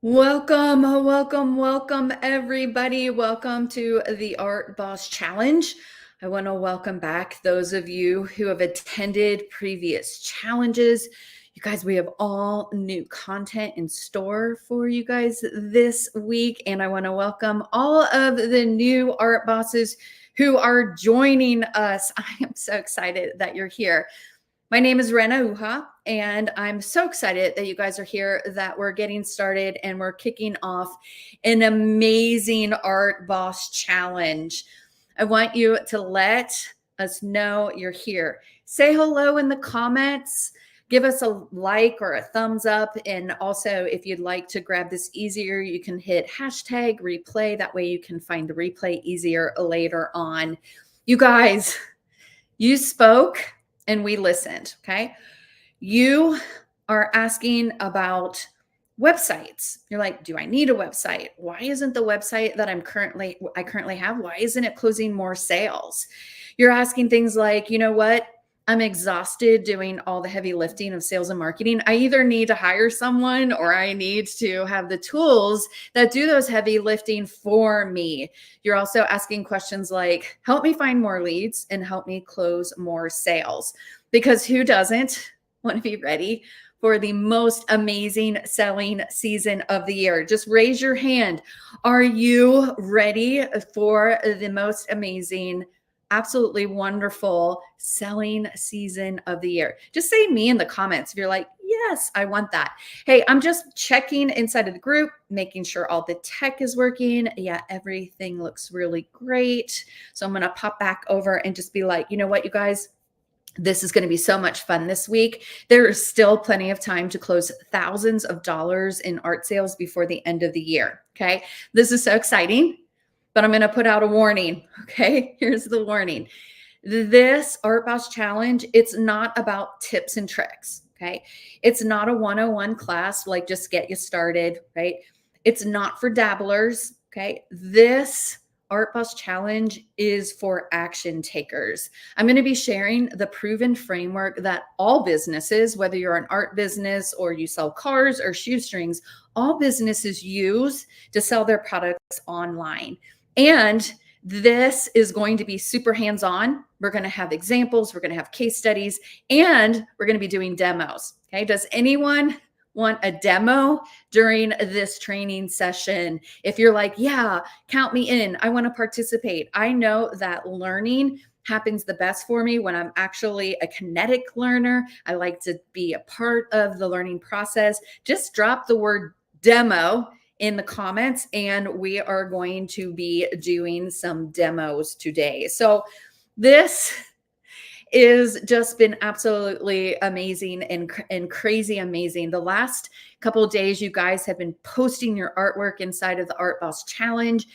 Welcome, everybody. Welcome to the Art Boss Challenge. I want to welcome back those of you who have attended previous challenges. You guys, we have all new content in store for you guys this week. And I want to welcome all of the new art bosses who are joining us. I am so excited that you're here. My name is Rena Uha, and I'm so excited that you guys are here, that we're getting started and we're kicking off an amazing Art Boss Challenge. I want you to let us know you're here. Say hello in the comments. Give us a like or a thumbs up. And also, if you'd like to grab this easier, you can hit hashtag replay. That way you can find the replay easier later on. You guys, you spoke and we listened, okay? You are asking about websites. You're like, do I need a website? Why isn't the website that I currently have, why isn't it closing more sales? You're asking things like, you know what? I'm exhausted doing all the heavy lifting of sales and marketing. I either need to hire someone or I need to have the tools that do those heavy lifting for me. You're also asking questions like, help me find more leads and help me close more sales. Because who doesn't want to be ready for the most amazing selling season of the year? Just raise your hand. Are you ready for the most amazing, absolutely wonderful selling season of the year? Just say me in the comments if you're like, yes, I want that. Hey, I'm just checking inside of the group, making sure all the tech is working. Yeah, everything looks really great. So I'm going to pop back over and just be like, you know what, you guys? This is going to be so much fun this week. There is still plenty of time to close thousands of dollars in art sales before the end of the year. Okay. This is so exciting, but I'm going to put out a warning. Okay. Here's the warning. This Art Boss Challenge, it's not about tips and tricks. Okay. It's not a 101 class, like just get you started, right? It's not for dabblers. Okay. This Art Boss Challenge is for action takers. I'm going to be sharing the proven framework that all businesses, whether you're an art business or you sell cars or shoestrings, all businesses use to sell their products online. And this is going to be super hands-on. We're going to have examples, we're going to have case studies, and we're going to be doing demos. Okay. Does anyone want a demo during this training session? If you're like, yeah, count me in, I want to participate. I know that learning happens the best for me when I'm actually a kinetic learner. I like to be a part of the learning process. Just drop the word demo in the comments and we are going to be doing some demos today. So this is just been absolutely amazing and crazy amazing. The last couple of days, you guys have been posting your artwork inside of the Art Boss Challenge.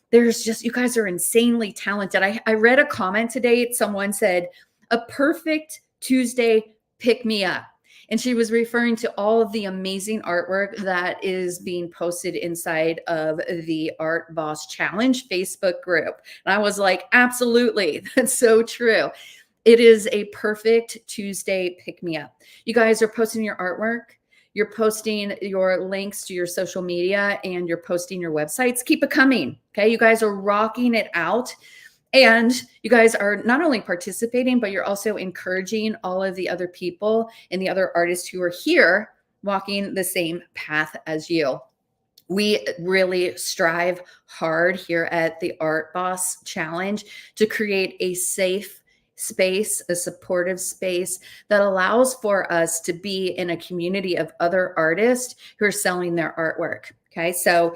There's just, you guys are insanely talented. I read a comment today. Someone said, a perfect Tuesday pick me up. And she was referring to all of the amazing artwork that is being posted inside of the Art Boss Challenge Facebook group. And I was like, absolutely, that's so true. It is a perfect Tuesday pick me up. You guys are posting your artwork, you're posting your links to your social media, and you're posting your websites. Keep it coming. Okay. You guys are rocking it out. And you guys are not only participating, but you're also encouraging all of the other people and the other artists who are here walking the same path as you. We really strive hard here at the Art Boss Challenge to create a safe space, a supportive space that allows for us to be in a community of other artists who are selling their artwork. Okay, so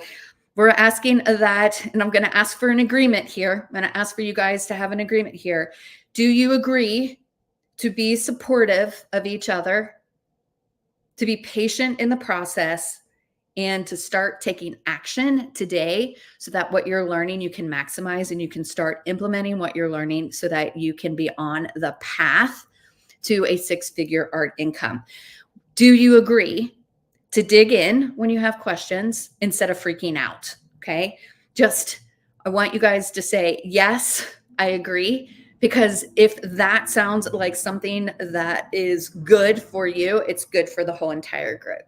we're asking that, and I'm going to ask for an agreement here. I'm going to ask for you guys to have an agreement here. Do you agree to be supportive of each other, to be patient in the process, and to start taking action today so that what you're learning you can maximize and you can start implementing what you're learning so that you can be on the path to a six-figure art income? Do you agree to dig in when you have questions instead of freaking out? Okay. I want you guys to say, yes, I agree. Because if that sounds like something that is good for you, it's good for the whole entire group.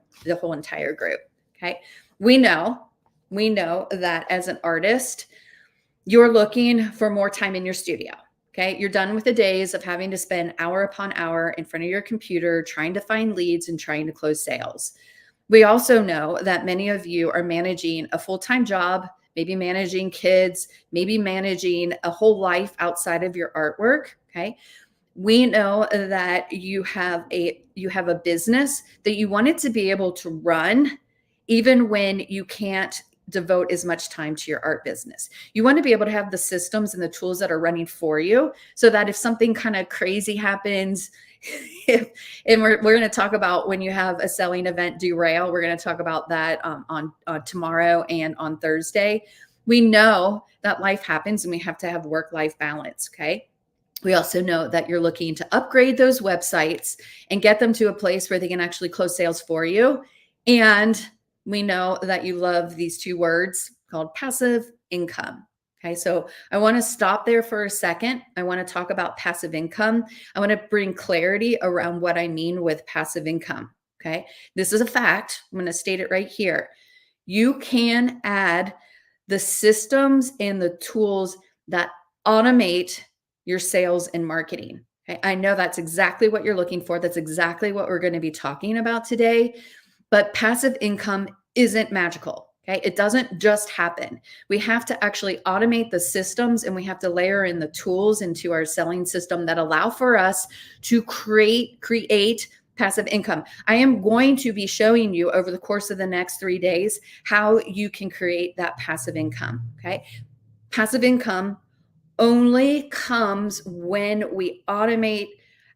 Okay. We know, we know that as an artist, you're looking for more time in your studio. Okay. You're done with the days of having to spend hour upon hour in front of your computer trying to find leads and trying to close sales. We also know that many of you are managing a full-time job, maybe managing kids, maybe managing a whole life outside of your artwork. Okay. We know that you have a business that you want it to be able to run even when you can't devote as much time to your art business. You want to be able to have the systems and the tools that are running for you so that if something kind of crazy happens, if, and we're going to talk about when you have a selling event derail, we're going to talk about that on tomorrow and on Thursday. We know that life happens and we have to have work-life balance, okay? We also know that you're looking to upgrade those websites and get them to a place where they can actually close sales for you. And we know that you love these two words called passive income. Okay, so I want to stop there for a second. I want to talk about passive income. I want to bring clarity around what I mean with passive income. Okay, this is a fact. I'm going to state it right here. You can add the systems and the tools that automate your sales and marketing. Okay? I know that's exactly what you're looking for. That's exactly what we're going to be talking about today. But passive income isn't magical. Okay? It doesn't just happen. We have to actually automate the systems and we have to layer in the tools into our selling system that allow for us to create passive income. I am going to be showing you over the course of the next 3 days how you can create that passive income. Okay? Passive income only comes when we automate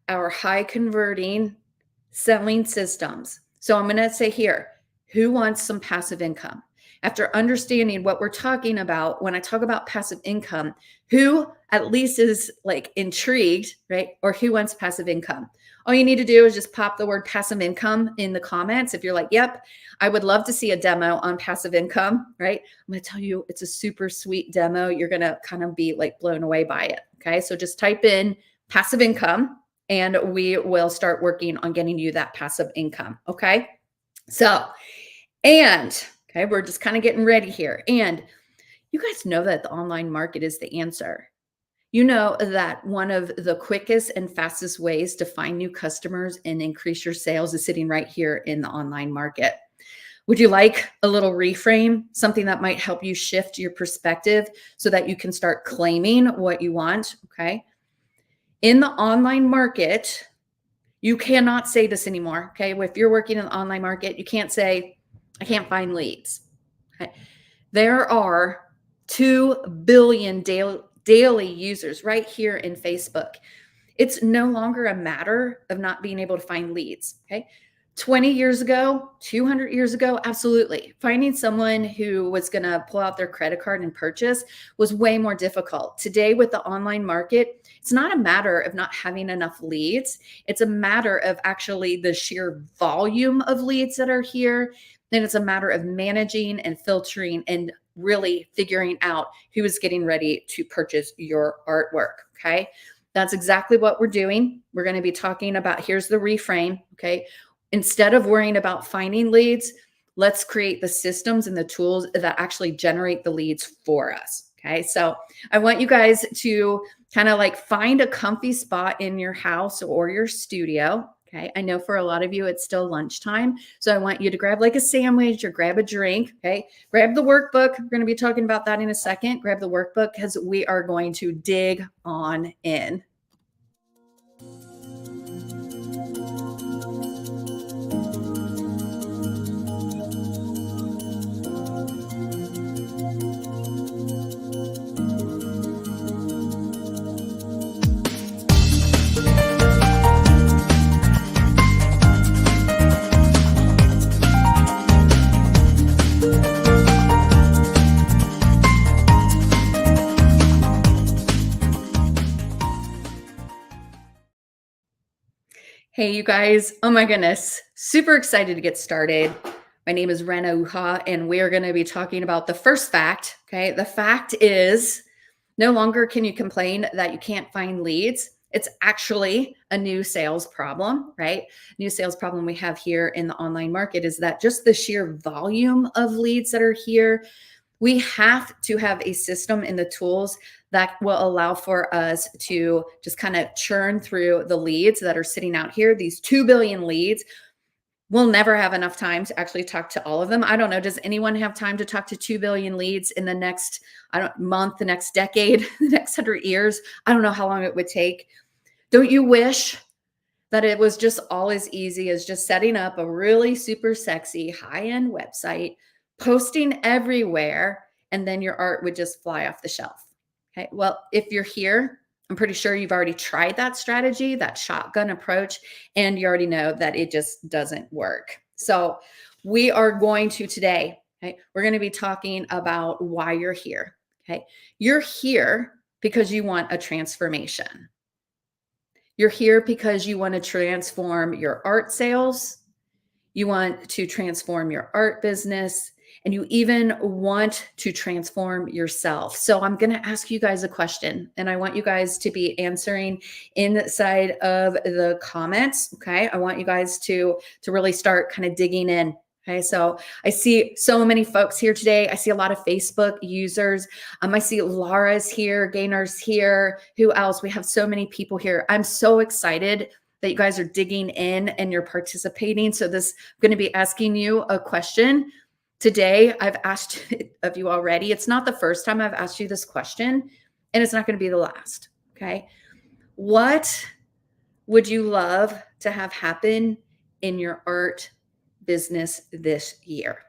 our high converting selling systems. So I'm going to say here, who wants some passive income? After understanding what we're talking about, when I talk about passive income, who at least is like intrigued, right? Or who wants passive income? All you need to do is just pop the word passive income in the comments. If you're like, yep, I would love to see a demo on passive income, right? I'm going to tell you it's a super sweet demo. You're going to kind of be like blown away by it. Okay. So just type in passive income and we will start working on getting you that passive income. Okay. So, okay, we're just kind of getting ready here. And you guys know that the online market is the answer. You know that one of the quickest and fastest ways to find new customers and increase your sales is sitting right here in the online market. Would you like a little reframe, something that might help you shift your perspective so that you can start claiming what you want? Okay. In the online market, you cannot say this anymore. Okay. If you're working in the online market, you can't say, I can't find leads. Okay? There are 2 billion daily users right here in Facebook. It's no longer a matter of not being able to find leads. Okay. 20 years ago, 200 years ago, absolutely. Finding someone who was going to pull out their credit card and purchase was way more difficult. Today, with the online market, it's not a matter of not having enough leads. It's a matter of actually the sheer volume of leads that are here. Then it's a matter of managing and filtering and really figuring out who is getting ready to purchase your artwork. Okay. That's exactly what we're doing. We're going to be talking about, here's the reframe. Okay. Instead of worrying about finding leads, let's create the systems and the tools that actually generate the leads for us. Okay. So I want you guys to kind of like find a comfy spot in your house or your studio. Okay. I know for a lot of you, it's still lunchtime. So I want you to grab like a sandwich or grab a drink. Okay. Grab the workbook. We're going to be talking about that in a second. Grab the workbook because we are going to dig on in. Hey, you guys. Oh my goodness. Super excited to get started. My name is Rena Uha, and we are going to be talking about the first fact. Okay. The fact is no longer can you complain that you can't find leads. It's actually a new sales problem, right? New sales problem we have here in the online market is that just the sheer volume of leads that are here, we have to have a system and the tools that will allow for us to just kind of churn through the leads that are sitting out here, these 2 billion leads. We'll never have enough time to actually talk to all of them. I don't know. Does anyone have time to talk to 2 billion leads in the next, I don't month, the next decade, the next 100 years? I don't know how long it would take. Don't you wish that it was just all as easy as just setting up a really super sexy high-end website, posting everywhere, and then your art would just fly off the shelf? Okay. Well, if you're here, I'm pretty sure you've already tried that strategy, that shotgun approach, and you already know that it just doesn't work. So we are going to today, okay, we're going to be talking about why you're here. Okay. You're here because you want a transformation. You're here because you want to transform your art sales. You want to transform your art business, and you even want to transform yourself. So I'm going to ask you guys a question, and I want you guys to be answering inside of the comments. Okay. I want you guys to really start kind of digging in. Okay. So I see so many folks here today. I see a lot of Facebook users. I see Laura's here, Gainer's here. Who else? We have so many people here. I'm so excited that you guys are digging in and you're participating. So I'm going to be asking you a question today. I've asked of you already. It's not the first time I've asked you this question, and it's not going to be the last. Okay. What would you love to have happen in your art business this year?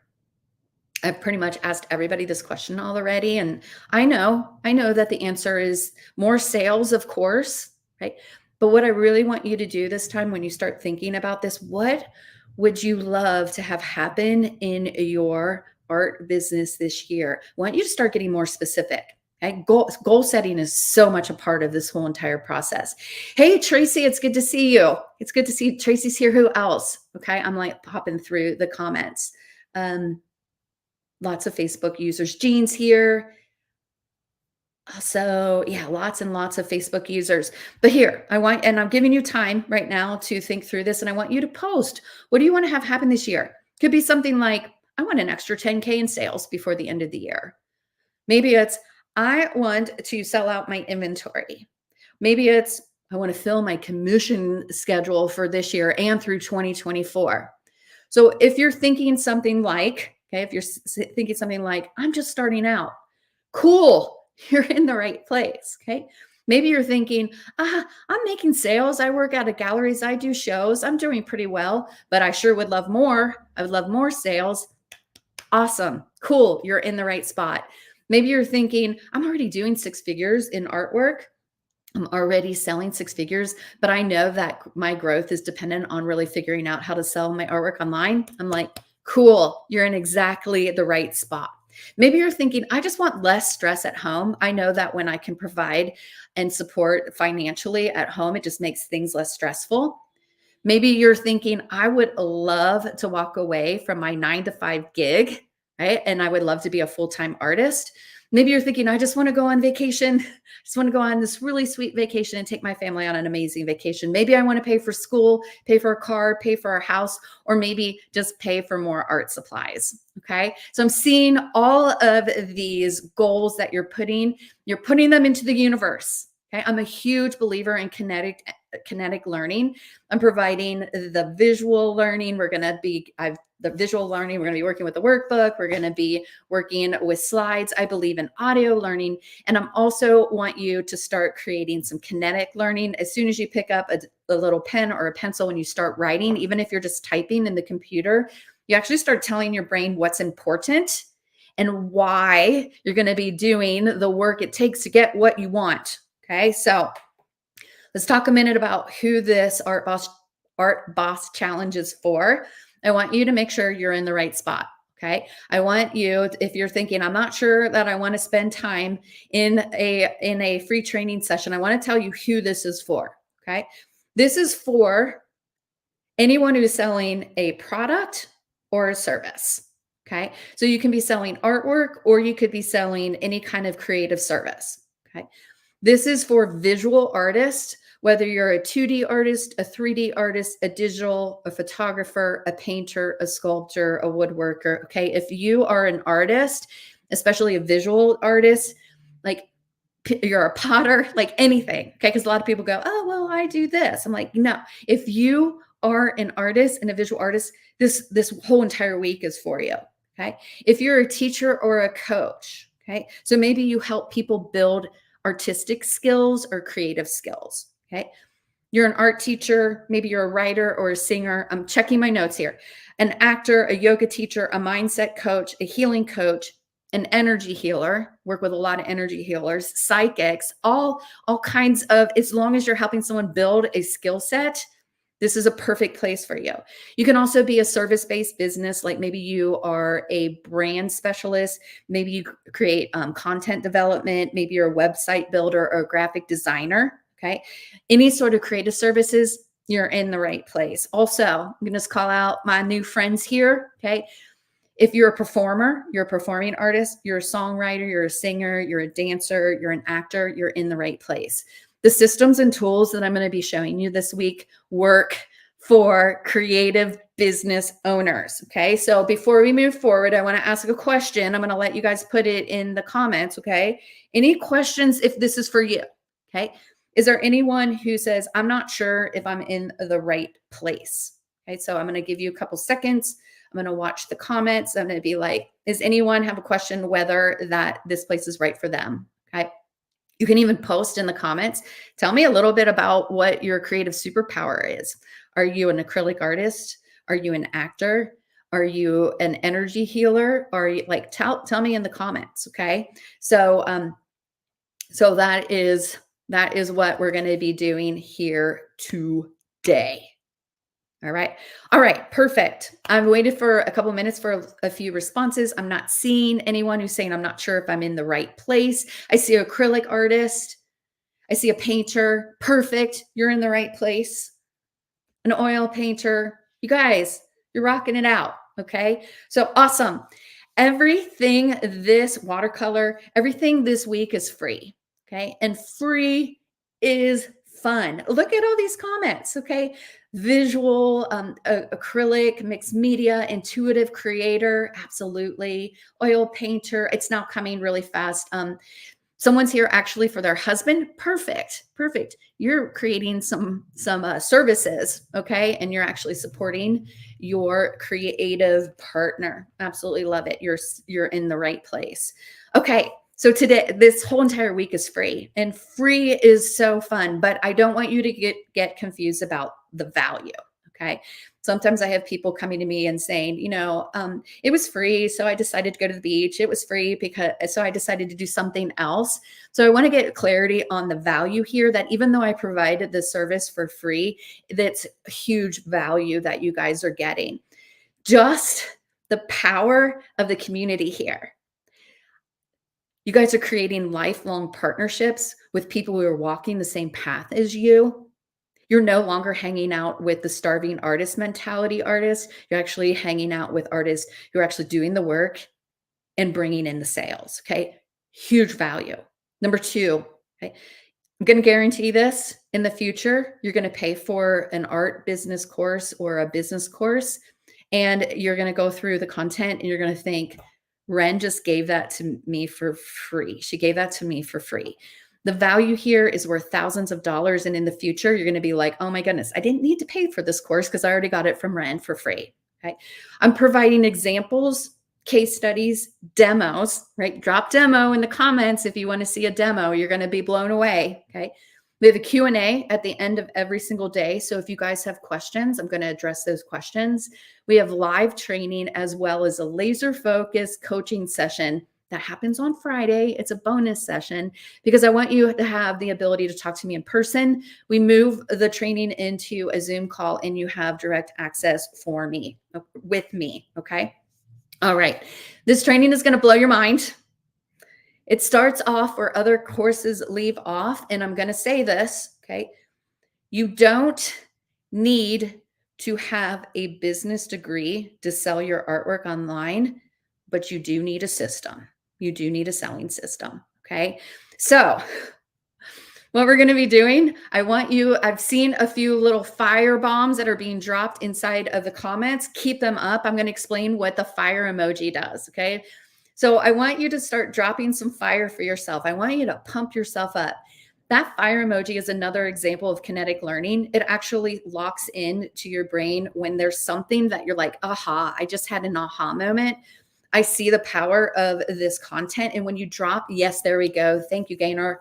I've pretty much asked everybody this question already. And I know that the answer is more sales, of course, right? But what I really want you to do this time when you start thinking about this, what would you love to have happen in your art business this year? I want you to start getting more specific. Okay? Goal setting is so much a part of this whole entire process. Hey, Tracy, it's good to see you. It's good to see Tracy's here. Who else? Okay, I'm like popping through the comments. Lots of Facebook users. Jean's here. So yeah, lots and lots of Facebook users. But here, and I'm giving you time right now to think through this, and I want you to post. What do you want to have happen this year? Could be something like, I want an extra 10K in sales before the end of the year. Maybe it's, I want to sell out my inventory. Maybe it's, I want to fill my commission schedule for this year and through 2024. So if you're thinking something like, okay, if you're thinking something like, I'm just starting out, cool, you're in the right place. Okay. Maybe you're thinking, I'm making sales. I work out at galleries. I do shows. I'm doing pretty well, but I sure would love more. I would love more sales. Awesome. Cool. You're in the right spot. Maybe you're thinking, I'm already doing 6 figures in artwork. I'm already selling 6 figures, but I know that my growth is dependent on really figuring out how to sell my artwork online. I'm like, cool. You're in exactly the right spot. Maybe you're thinking, I just want less stress at home. I know that when I can provide and support financially at home, it just makes things less stressful. Maybe you're thinking, I would love to walk away from my 9-to-5 gig, right? And I would love to be a full-time artist. Maybe you're thinking, I just want to go on vacation. I just want to go on this really sweet vacation and take my family on an amazing vacation. Maybe I want to pay for school, pay for a car, pay for our house, or maybe just pay for more art supplies. Okay. So I'm seeing all of these goals that you're putting them into the universe. Okay. I'm a huge believer in kinetic learning. I'm providing the visual learning. The visual learning. We're going to be working with the workbook. We're going to be working with slides. I believe in audio learning. And I'm also want you to start creating some kinetic learning. As soon as you pick up a little pen or a pencil and you start writing, even if you're just typing in the computer, you actually start telling your brain what's important and why you're going to be doing the work it takes to get what you want. Okay. So let's talk a minute about who this Art Boss Challenge is for. I want you to make sure you're in the right spot. Okay. I want you, if you're thinking, I'm not sure that I want to spend time in a free training session, I want to tell you who this is for. Okay. This is for anyone who's selling a product or a service. Okay. So you can be selling artwork or you could be selling any kind of creative service. Okay. This is for visual artists, Whether you're a 2D artist, a 3D artist, a digital, a photographer, a painter, a sculptor, a woodworker, okay? If you are an artist, especially a visual artist, like you're a potter, like anything, okay? Because a lot of people go, oh, well, I do this. I'm like, no, if you are an artist and a visual artist, this whole entire week is for you, okay? If you're a teacher or a coach, okay? So maybe you help people build artistic skills or creative skills, okay? You're an art teacher, maybe you're a writer or a singer. I'm checking my notes here. An actor, a yoga teacher, a mindset coach, a healing coach, an energy healer, work with a lot of energy healers, psychics, all kinds of, as long as you're helping someone build a skill set, this is a perfect place for you. You can also be a service-based business, like maybe you are a brand specialist, maybe you create content development, maybe you're a website builder or a graphic designer, okay? Any sort of creative services, you're in the right place. Also, I'm going to just call out my new friends here, okay? If you're a performer, you're a performing artist, you're a songwriter, you're a singer, you're a dancer, you're an actor, you're in the right place. The systems and tools that I'm going to be showing you this week work for creative business owners. Okay. So before we move forward, I want to ask a question. I'm going to let you guys put it in the comments. Okay. Any questions if this is for you? Okay. Is there anyone who says, I'm not sure if I'm in the right place? Okay. So I'm going to give you a couple seconds. I'm going to watch the comments. I'm going to be like, does anyone have a question whether that this place is right for them? Okay. You can even post in the comments. Tell me a little bit about what your creative superpower is. Are you an acrylic artist? Are you an actor? Are you an energy healer? Are you like, tell me in the comments. Okay. So, so that is what we're going to be doing here today. All right. All right. Perfect. I've waited for a couple minutes for a few responses. I'm not seeing anyone who's saying, I'm not sure if I'm in the right place. I see an acrylic artist. I see a painter. Perfect. You're in the right place. An oil painter. You guys, you're rocking it out. Okay. So awesome. Everything this watercolor, everything this week is free. Okay. And free is fun. Look at all these comments. Okay. Visual, acrylic, mixed media, intuitive creator. Absolutely. Oil painter. It's now coming really fast. Someone's here actually for their husband. Perfect. Perfect. You're creating some services, okay? And you're actually supporting your creative partner. Absolutely love it. You're in the right place. Okay. So today, this whole entire week is free, and free is so fun, but I don't want you to get confused about the value. Okay. Sometimes I have people coming to me and saying, it was free, so I decided to go to the beach. It was free so I decided to do something else. So I want to get clarity on the value here, that even though I provided the service for free, that's huge value that you guys are getting. Just the power of the community here. You guys are creating lifelong partnerships with people who are walking the same path as you. You're no longer hanging out with the starving artist mentality artists. You're actually hanging out with artists who are actually doing the work and bringing in the sales. Okay. Huge value. Number two, okay, I'm going to guarantee this in the future. You're going to pay for an art business course or a business course, and you're going to go through the content and you're going to think, Ren just gave that to me for free. She gave that to me for free. The value here is worth thousands of dollars. And in the future, you're going to be like, oh my goodness, I didn't need to pay for this course because I already got it from Ren for free. Okay. I'm providing examples, case studies, demos, right? Drop demo in the comments if you want to see a demo. You're going to be blown away. Okay. We have a Q&A at the end of every single day. So if you guys have questions, I'm going to address those questions. We have live training as well as a laser focused coaching session that happens on Friday. It's a bonus session because I want you to have the ability to talk to me in person. We move the training into a Zoom call and you have direct access with me. Okay. All right. This training is going to blow your mind. It starts off where other courses leave off. And I'm going to say this, okay? You don't need to have a business degree to sell your artwork online, but you do need a system. You do need a selling system, okay? So What we're going to be doing, I've seen a few little fire bombs that are being dropped inside of the comments. Keep them up. I'm going to explain what the fire emoji does. Okay. So I want you to start dropping some fire for yourself. I want you to pump yourself up. That fire emoji is another example of kinetic learning. It actually locks in to your brain when there's something that you're like, aha, I just had an aha moment. I see the power of this content. And when you drop, yes, there we go. Thank you, Gaynor.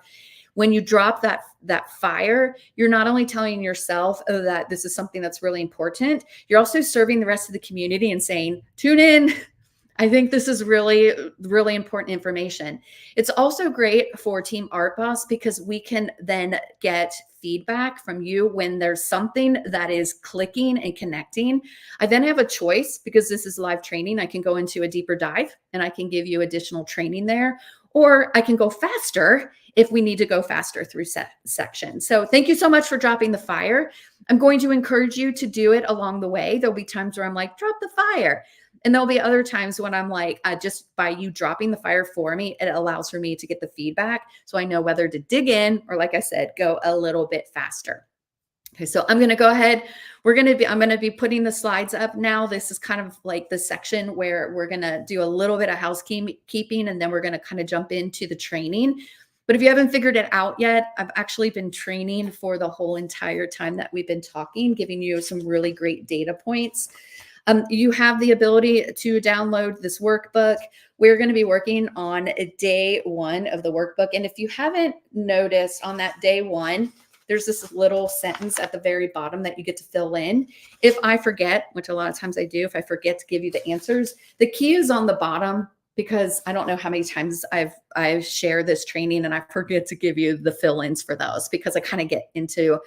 When you drop that fire, you're not only telling yourself, oh, that this is something that's really important, you're also serving the rest of the community and saying, tune in. I think this is really, really important information. It's also great for Team Art Boss because we can then get feedback from you when there's something that is clicking and connecting. I then have a choice because this is live training. I can go into a deeper dive and I can give you additional training there, or I can go faster if we need to go faster through sections. So thank you so much for dropping the fire. I'm going to encourage you to do it along the way. There'll be times where I'm like, drop the fire. And there'll be other times when I'm like, just by you dropping the fire for me, it allows for me to get the feedback. So I know whether to dig in or, like I said, go a little bit faster. Okay, so I'm going to go ahead. I'm going to be putting the slides up now. This is kind of like the section where we're going to do a little bit of housekeeping, and then we're going to kind of jump into the training. But if you haven't figured it out yet, I've actually been training for the whole entire time that we've been talking, giving you some really great data points. You have the ability to download this workbook. We're going to be working on day one of the workbook. And if you haven't noticed, on that day one, there's this little sentence at the very bottom that you get to fill in. If I forget, which a lot of times I do, if I forget to give you the answers, the key is on the bottom, because I don't know how many times I've shared this training and I forget to give you the fill-ins for those because I kind of get into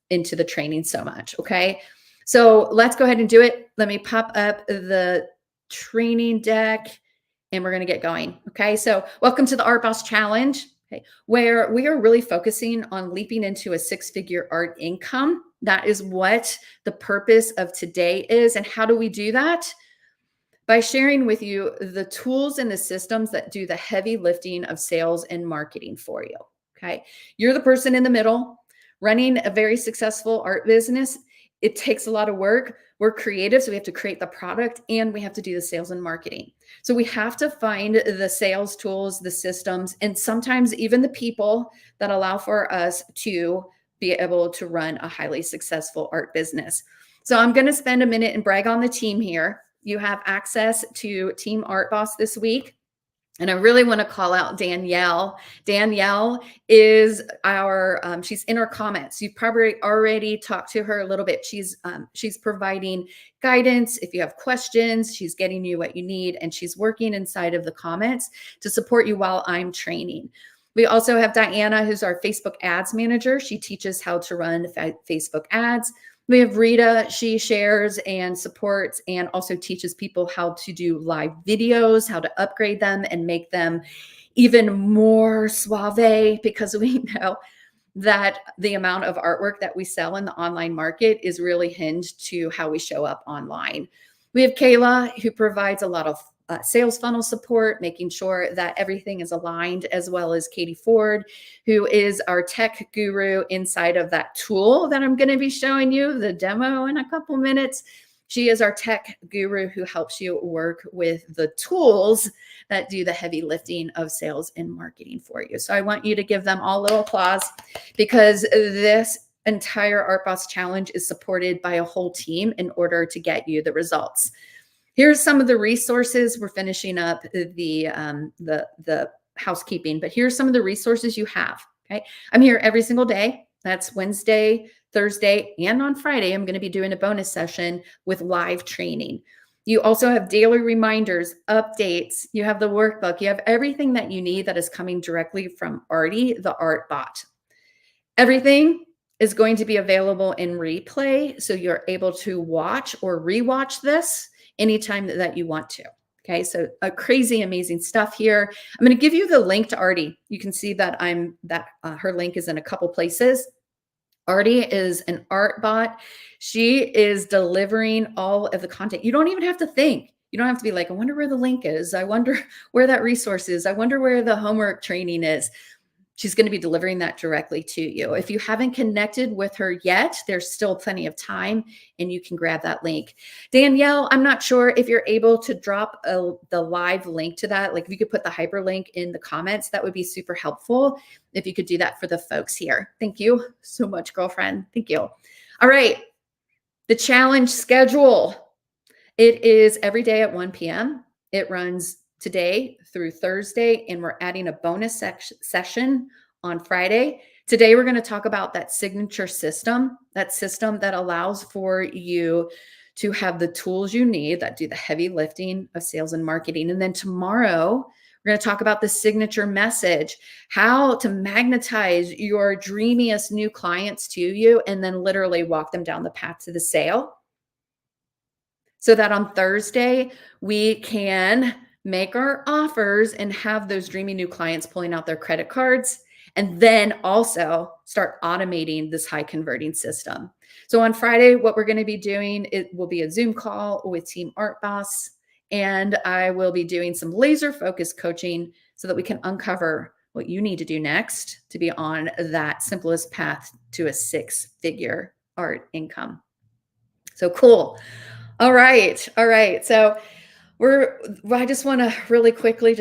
the training so much. Okay. So let's go ahead and do it. Let me pop up the training deck and we're going to get going. Okay. So welcome to the Art Boss Challenge, okay, where we are really focusing on leaping into a six-figure art income. That is what the purpose of today is. And how do we do that? By sharing with you the tools and the systems that do the heavy lifting of sales and marketing for you. Okay. You're the person in the middle running a very successful art business. It takes a lot of work. We're creative, so we have to create the product and we have to do the sales and marketing. So we have to find the sales tools, the systems, and sometimes even the people that allow for us to be able to run a highly successful art business. So I'm going to spend a minute and brag on the team here. You have access to Team Art Boss this week. And I really want to call out Danielle. Danielle is she's in our comments. You've probably already talked to her a little bit. She's providing guidance. If you have questions, she's getting you what you need, and she's working inside of the comments to support you while I'm training. We also have Diana, who's our Facebook ads manager. She teaches how to run Facebook ads. We have Rita. She shares and supports and also teaches people how to do live videos, how to upgrade them and make them even more suave, because we know that the amount of artwork that we sell in the online market is really hinged to how we show up online. We have Kayla, who provides a lot of sales funnel support, making sure that everything is aligned, as well as Katie Ford, who is our tech guru inside of that tool that I'm going to be showing you the demo in a couple minutes. She is our tech guru who helps you work with the tools that do the heavy lifting of sales and marketing for you. So I want you to give them all a little applause, because this entire Art Boss Challenge is supported by a whole team in order to get you the results. Here's some of the resources. We're finishing up the housekeeping, but here's some of the resources you have. Okay. I'm here every single day. That's Wednesday, Thursday, and on Friday, I'm going to be doing a bonus session with live training. You also have daily reminders, updates. You have the workbook. You have everything that you need that is coming directly from Arty, the Art Bot. Everything is going to be available in replay, so you're able to watch or rewatch this anytime that you want to. Okay, so crazy, amazing stuff here. I'm going to give you the link to Arty. You can see that her link is in a couple places. Arty is an art bot. She is delivering all of the content. You don't even have to think. You don't have to be like, I wonder where the link is. I wonder where that resource is. I wonder where the homework training is. She's going to be delivering that directly to you. If you haven't connected with her yet, there's still plenty of time and you can grab that link. Danielle, I'm not sure if you're able to drop the live link to that. Like if you could put the hyperlink in the comments, that would be super helpful. If you could do that for the folks here. Thank you so much, girlfriend. Thank you. All right. The challenge schedule. It is every day at 1 p.m. It runs today through Thursday, and we're adding a bonus session on Friday. Today, we're going to talk about that signature system, that system that allows for you to have the tools you need that do the heavy lifting of sales and marketing. And then tomorrow, we're going to talk about the signature message, how to magnetize your dreamiest new clients to you, and then literally walk them down the path to the sale, so that on Thursday, we can make our offers and have those dreamy new clients pulling out their credit cards, and then also start automating this high converting system. So on Friday, what we're going to be doing, it will be a Zoom call with Team Art Boss, and I will be doing some laser focused coaching so that we can uncover what you need to do next to be on that simplest path to a 6-figure art income. So cool. All right. All right. So I just want to really quickly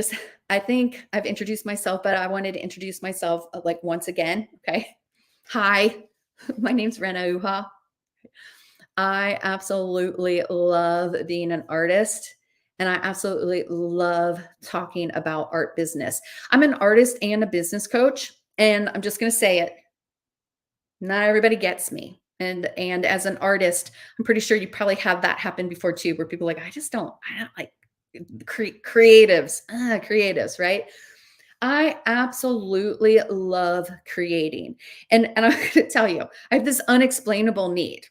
I think I've introduced myself, but I wanted to introduce myself like once again. Okay. Hi, my name's Rena Uha. I absolutely love being an artist, and I absolutely love talking about art business. I'm an artist and a business coach, and I'm just going to say it. Not everybody gets me. And as an artist, I'm pretty sure you probably have that happen before too, where people are like, I don't like creatives, right? I absolutely love creating. And I'm going to tell you, I have this unexplainable need.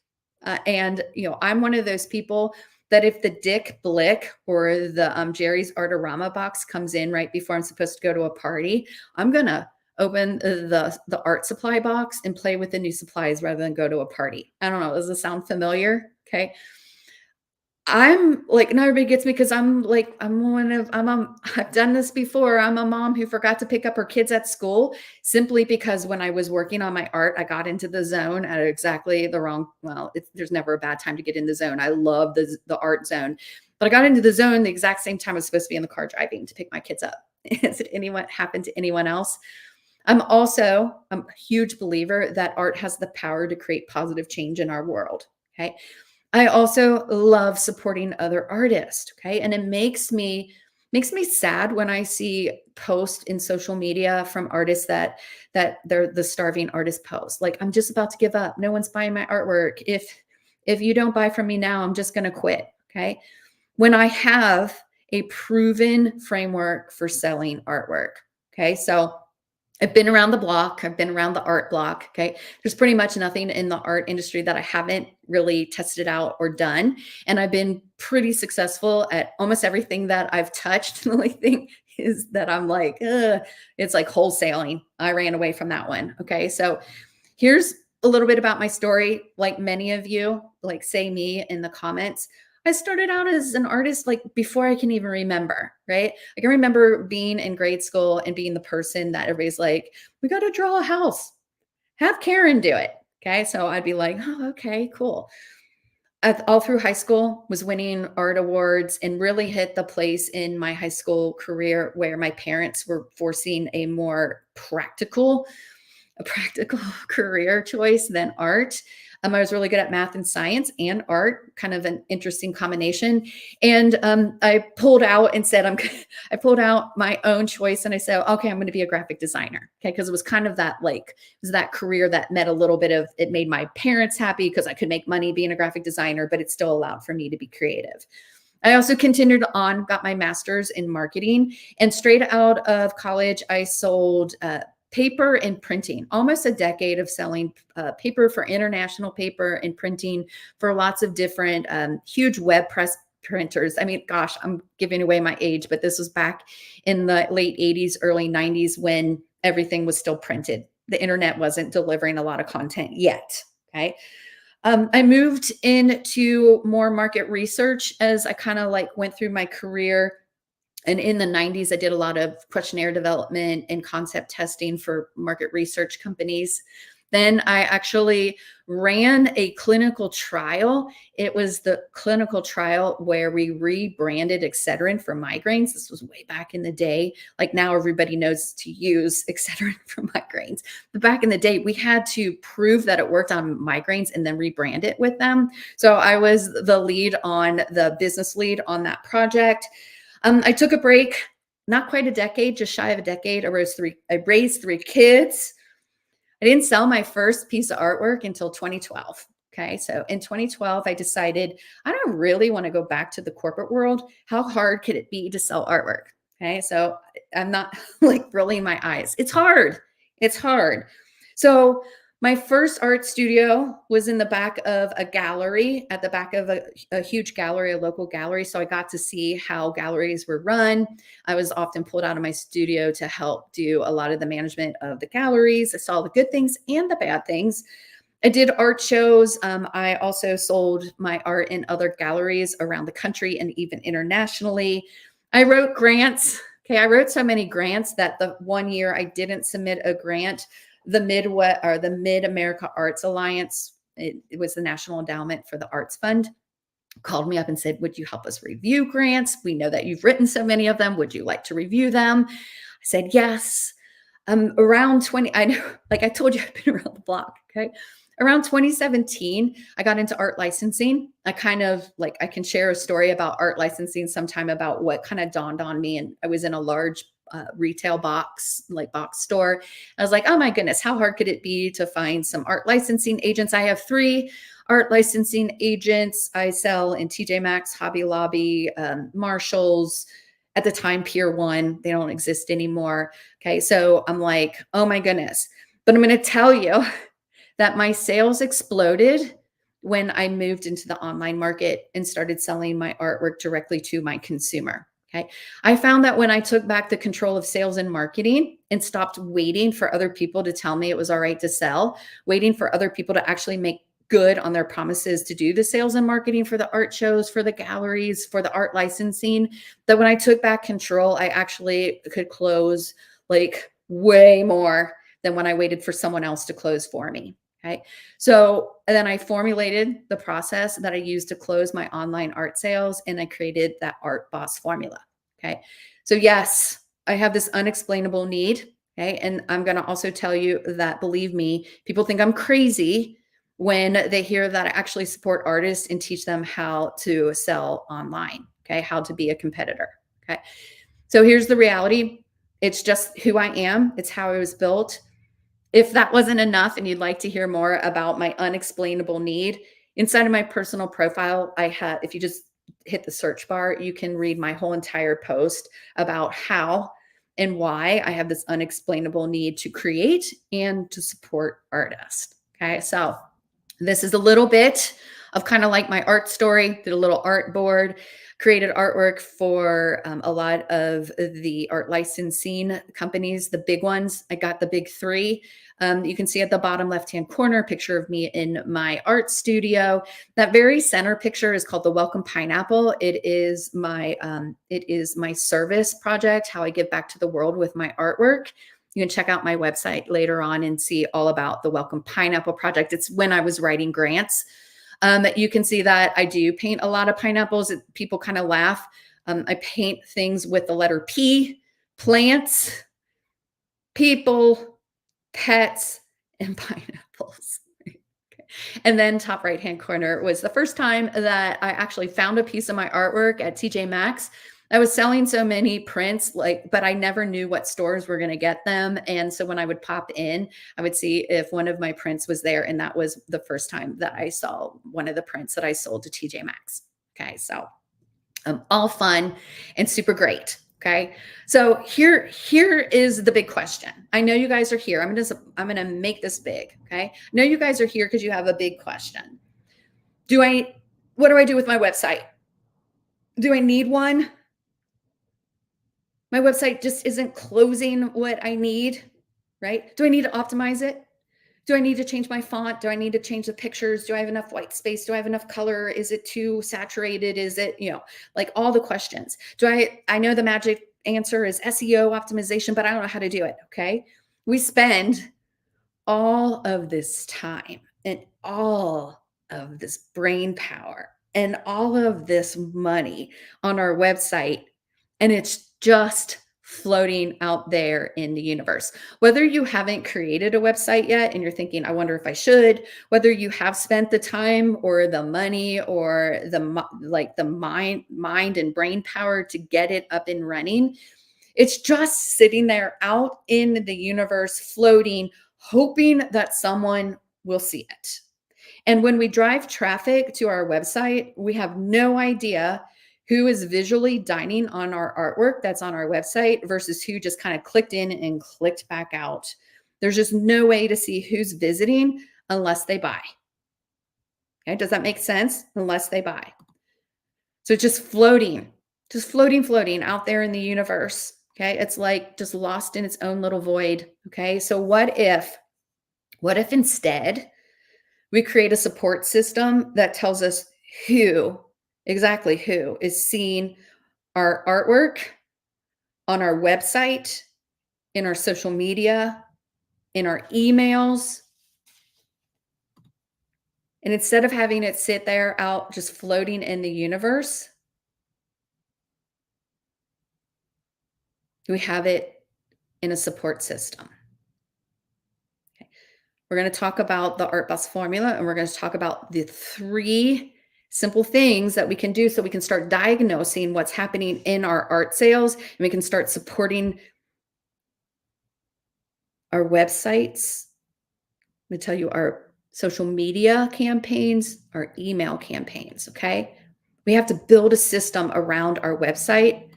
And, I'm one of those people that if the Dick Blick or the Jerry's Artorama box comes in right before I'm supposed to go to a party, I'm going to open the art supply box and play with the new supplies rather than go to a party. I don't know. Does this sound familiar? Okay. I'm like, not everybody gets me because I've done this before. I'm a mom who forgot to pick up her kids at school simply because when I was working on my art, I got into the zone at exactly the wrong, there's never a bad time to get in the zone. I love the art zone, but I got into the zone the exact same time I was supposed to be in the car driving to pick my kids up. Has it happened to anyone else? I'm a huge believer that art has the power to create positive change in our world. Okay. I also love supporting other artists. Okay. And it makes me sad when I see posts in social media from artists that they're the starving artist post. Like, I'm just about to give up. No one's buying my artwork. If you don't buy from me now, I'm just going to quit. Okay. When I have a proven framework for selling artwork. Okay. So I've been around the block. I've been around the art block. Okay. There's pretty much nothing in the art industry that I haven't really tested out or done. And I've been pretty successful at almost everything that I've touched. The only thing is that I'm like, it's like wholesaling. I ran away from that one. Okay. So here's a little bit about my story. Like many of you, like say me in the comments, I started out as an artist like before I can even remember, right? I can remember being in grade school and being the person that everybody's like, we got to draw a house. Have Karen do it. Okay. So I'd be like, oh, okay, cool. All through high school, was winning art awards and really hit the place in my high school career where my parents were forcing a practical career choice than art. I was really good at math and science and art, kind of an interesting combination. And I pulled out and said, I pulled out my own choice and I said, okay, I'm going to be a graphic designer. Okay. Cause it was kind of that, it was that career that met a little bit of, it made my parents happy because I could make money being a graphic designer, but it still allowed for me to be creative. I also continued on, got my master's in marketing, and straight out of college, I sold paper and printing, almost a decade of selling paper for international paper and printing for lots of different huge web press printers. I mean, gosh, I'm giving away my age, but this was back in the late 80s, early 90s when everything was still printed. The internet wasn't delivering a lot of content yet. Okay. I moved into more market research as I kind of went through my career. And in the 90s, I did a lot of questionnaire development and concept testing for market research companies. Then I actually ran a clinical trial. It was the clinical trial where we rebranded Excedrin for migraines. This was way back in the day. Like now, everybody knows to use Excedrin for migraines. But back in the day, we had to prove that it worked on migraines and then rebrand it with them. So I was the lead on the business lead on that project. I took a break, not quite a decade, just shy of a decade. I raised three kids. I didn't sell my first piece of artwork until 2012. Okay. So in 2012, I decided I don't really want to go back to the corporate world. How hard could it be to sell artwork? Okay. So I'm not like rolling my eyes. It's hard. It's hard. So my first art studio was in the back of a gallery, at the back of a huge gallery, a local gallery. So I got to see how galleries were run. I was often pulled out of my studio to help do a lot of the management of the galleries. I saw the good things and the bad things. I did art shows. I also sold my art in other galleries around the country and even internationally. I wrote grants. Okay, I wrote so many grants that the one year I didn't submit a grant, the Midwest or the Mid America Arts Alliance, it was the National Endowment for the Arts Fund, called me up and said, "Would you help us review grants? We know that you've written so many of them. Would you like to review them?" I said, "Yes." Around 20, I know, like I told you, I've been around the block. Okay. Around 2017, I got into art licensing. I kind of like, I can share a story about art licensing sometime about what kind of dawned on me. And I was in a large retail box, like box store. I was like, oh my goodness, how hard could it be to find some art licensing agents? I have three art licensing agents. I sell in TJ Maxx, Hobby Lobby, Marshalls. At the time, Pier 1, they don't exist anymore. Okay, so I'm like, oh my goodness. But I'm going to tell you that my sales exploded when I moved into the online market and started selling my artwork directly to my consumer. Okay. I found that when I took back the control of sales and marketing and stopped waiting for other people to tell me it was all right to sell, waiting for other people to actually make good on their promises to do the sales and marketing for the art shows, for the galleries, for the art licensing, that when I took back control, I actually could close like way more than when I waited for someone else to close for me. Okay. So then I formulated the process that I used to close my online art sales, and I created that Art Boss formula. Okay. So yes, I have this unexplainable need. Okay. And I'm going to also tell you that, believe me, people think I'm crazy when they hear that I actually support artists and teach them how to sell online. Okay. How to be a competitor. Okay. So here's the reality. It's just who I am. It's how I was built. If that wasn't enough and you'd like to hear more about my unexplainable need, inside of my personal profile, I have, if you just hit the search bar, you can read my whole entire post about how and why I have this unexplainable need to create and to support artists. Okay. So this is a little bit of kind of like my art story. Did a little art board, created artwork for a lot of the art licensing companies, the big ones. I got the big three. You can see at the bottom left-hand corner, a picture of me in my art studio. That very center picture is called the Welcome Pineapple. It is my service project, how I give back to the world with my artwork. You can check out my website later on and see all about the Welcome Pineapple project. It's when I was writing grants. You can see that I do paint a lot of pineapples. People kind of laugh. I paint things with the letter P, plants, people, pets, and pineapples. And then top right-hand corner was the first time that I actually found a piece of my artwork at TJ Maxx. I was selling so many prints, but I never knew what stores were going to get them. And so when I would pop in, I would see if one of my prints was there. And that was the first time that I saw one of the prints that I sold to TJ Maxx. Okay. So all fun and super great. Okay. So here is the big question. I know you guys are here. I'm going to make this big. Okay. I know you guys are here because you have a big question. What do I do with my website? Do I need one? My website just isn't closing what I need, right? Do I need to optimize it? Do I need to change my font? Do I need to change the pictures? Do I have enough white space? Do I have enough color? Is it too saturated? Is it, like all the questions. I know the magic answer is SEO optimization, but I don't know how to do it. Okay. We spend all of this time and all of this brain power and all of this money on our website, and it's just floating out there in the universe. Whether you haven't created a website yet and you're thinking, I wonder if I should, whether you have spent the time or the money or the mind and brain power to get it up and running, it's just sitting there out in the universe, floating, hoping that someone will see it. And when we drive traffic to our website, we have no idea who is visually dining on our artwork that's on our website versus who just kind of clicked in and clicked back out. There's just no way to see who's visiting unless they buy. Okay, does that make sense? Unless they buy. So it's just floating out there in the universe. Okay. It's like just lost in its own little void. Okay. So what if instead we create a support system that tells us exactly who is seeing our artwork on our website, in our social media, in our emails. And instead of having it sit there out just floating in the universe, we have it in a support system. Okay. We're going to talk about the Art Boss formula, and we're going to talk about the 3 simple things that we can do so we can start diagnosing what's happening in our art sales, and we can start supporting our websites. I'm going to tell you our social media campaigns, our email campaigns. Okay. We have to build a system around our website.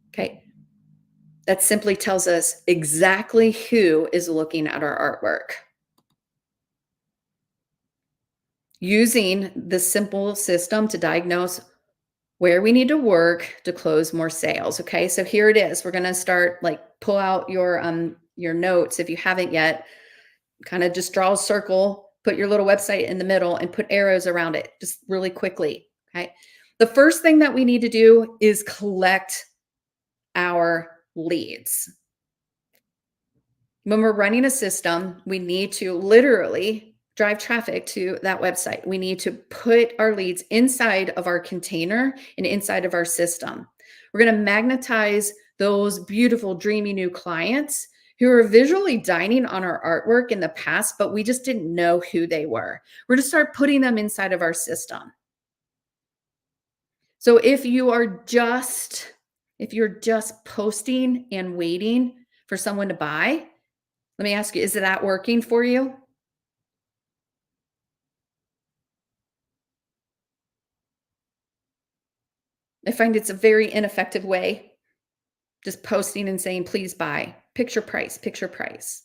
Okay. That simply tells us exactly who is looking at our artwork. Using this simple system to diagnose where we need to work to close more sales. Okay, so here it is. We're going to start, pull out your notes if you haven't yet. Kind of just draw a circle, put your little website in the middle, and put arrows around it just really quickly. Okay, the first thing that we need to do is collect our leads. When we're running a system, we need to literally drive traffic to that website. We need to put our leads inside of our container and inside of our system. We're going to magnetize those beautiful, dreamy new clients who are visually dining on our artwork in the past, but we just didn't know who they were. We're going to start putting them inside of our system. So if you're just posting and waiting for someone to buy, let me ask you, is that working for you? I find it's a very ineffective way. Just posting and saying, please buy, picture price, picture price.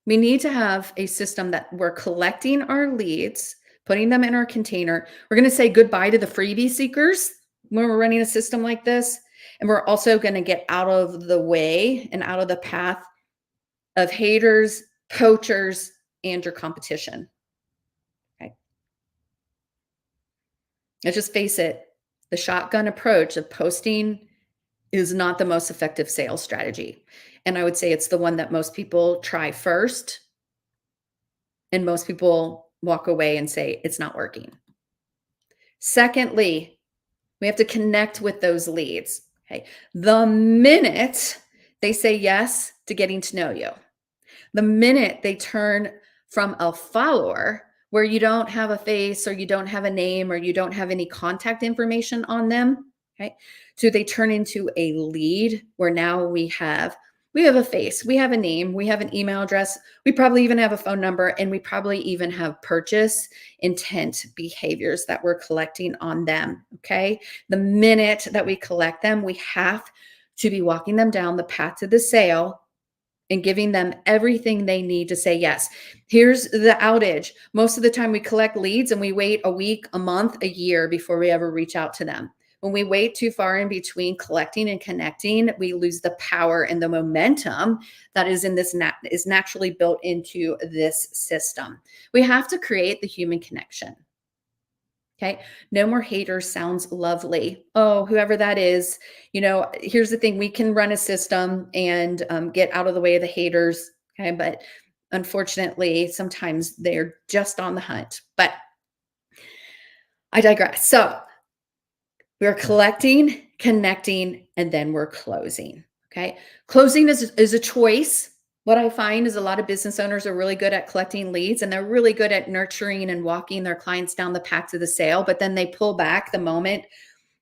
We need to have a system that we're collecting our leads, putting them in our container. We're going to say goodbye to the freebie seekers when we're running a system like this. And we're also going to get out of the way and out of the path of haters, poachers, and your competition. Okay. Let's just face it, the shotgun approach of posting is not the most effective sales strategy. And I would say it's the one that most people try first. And most people walk away and say it's not working. Secondly, we have to connect with those leads. Okay. The minute they say yes to getting to know you, the minute they turn from a follower where you don't have a face or you don't have a name or you don't have any contact information on them, okay, so they turn into a lead where now we have a face, we have a name, we have an email address, we probably even have a phone number, and we probably even have purchase intent behaviors that we're collecting on them. Okay. The minute that we collect them, we have to be walking them down the path to the sale and giving them everything they need to say yes. Here's the outage. Most of the time we collect leads and we wait a week, a month, a year before we ever reach out to them. When we wait too far in between collecting and connecting, we lose the power and the momentum that is in this is naturally built into this system. We have to create the human connection. Okay. No more haters sounds lovely. Oh, whoever that is, here's the thing, we can run a system and get out of the way of the haters. Okay. But unfortunately, sometimes they're just on the hunt. But I digress. So we're collecting, connecting, and then we're closing. Okay. Closing is a choice. What I find is a lot of business owners are really good at collecting leads and they're really good at nurturing and walking their clients down the path to the sale, but then they pull back the moment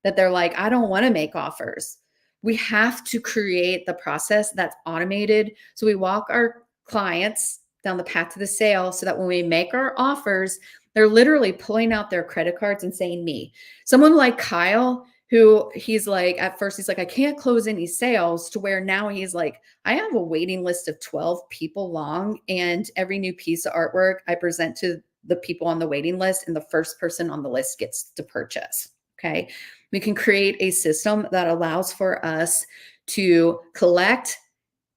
that they're like, I don't want to make offers. We have to create the process that's automated. So we walk our clients down the path to the sale so that when we make our offers, they're literally pulling out their credit cards and saying, me. Someone like Kyle, who he's like, at first, he's like, I can't close any sales, to where now he's like, I have a waiting list of 12 people long. And every new piece of artwork I present to the people on the waiting list, and the first person on the list gets to purchase. Okay. We can create a system that allows for us to collect,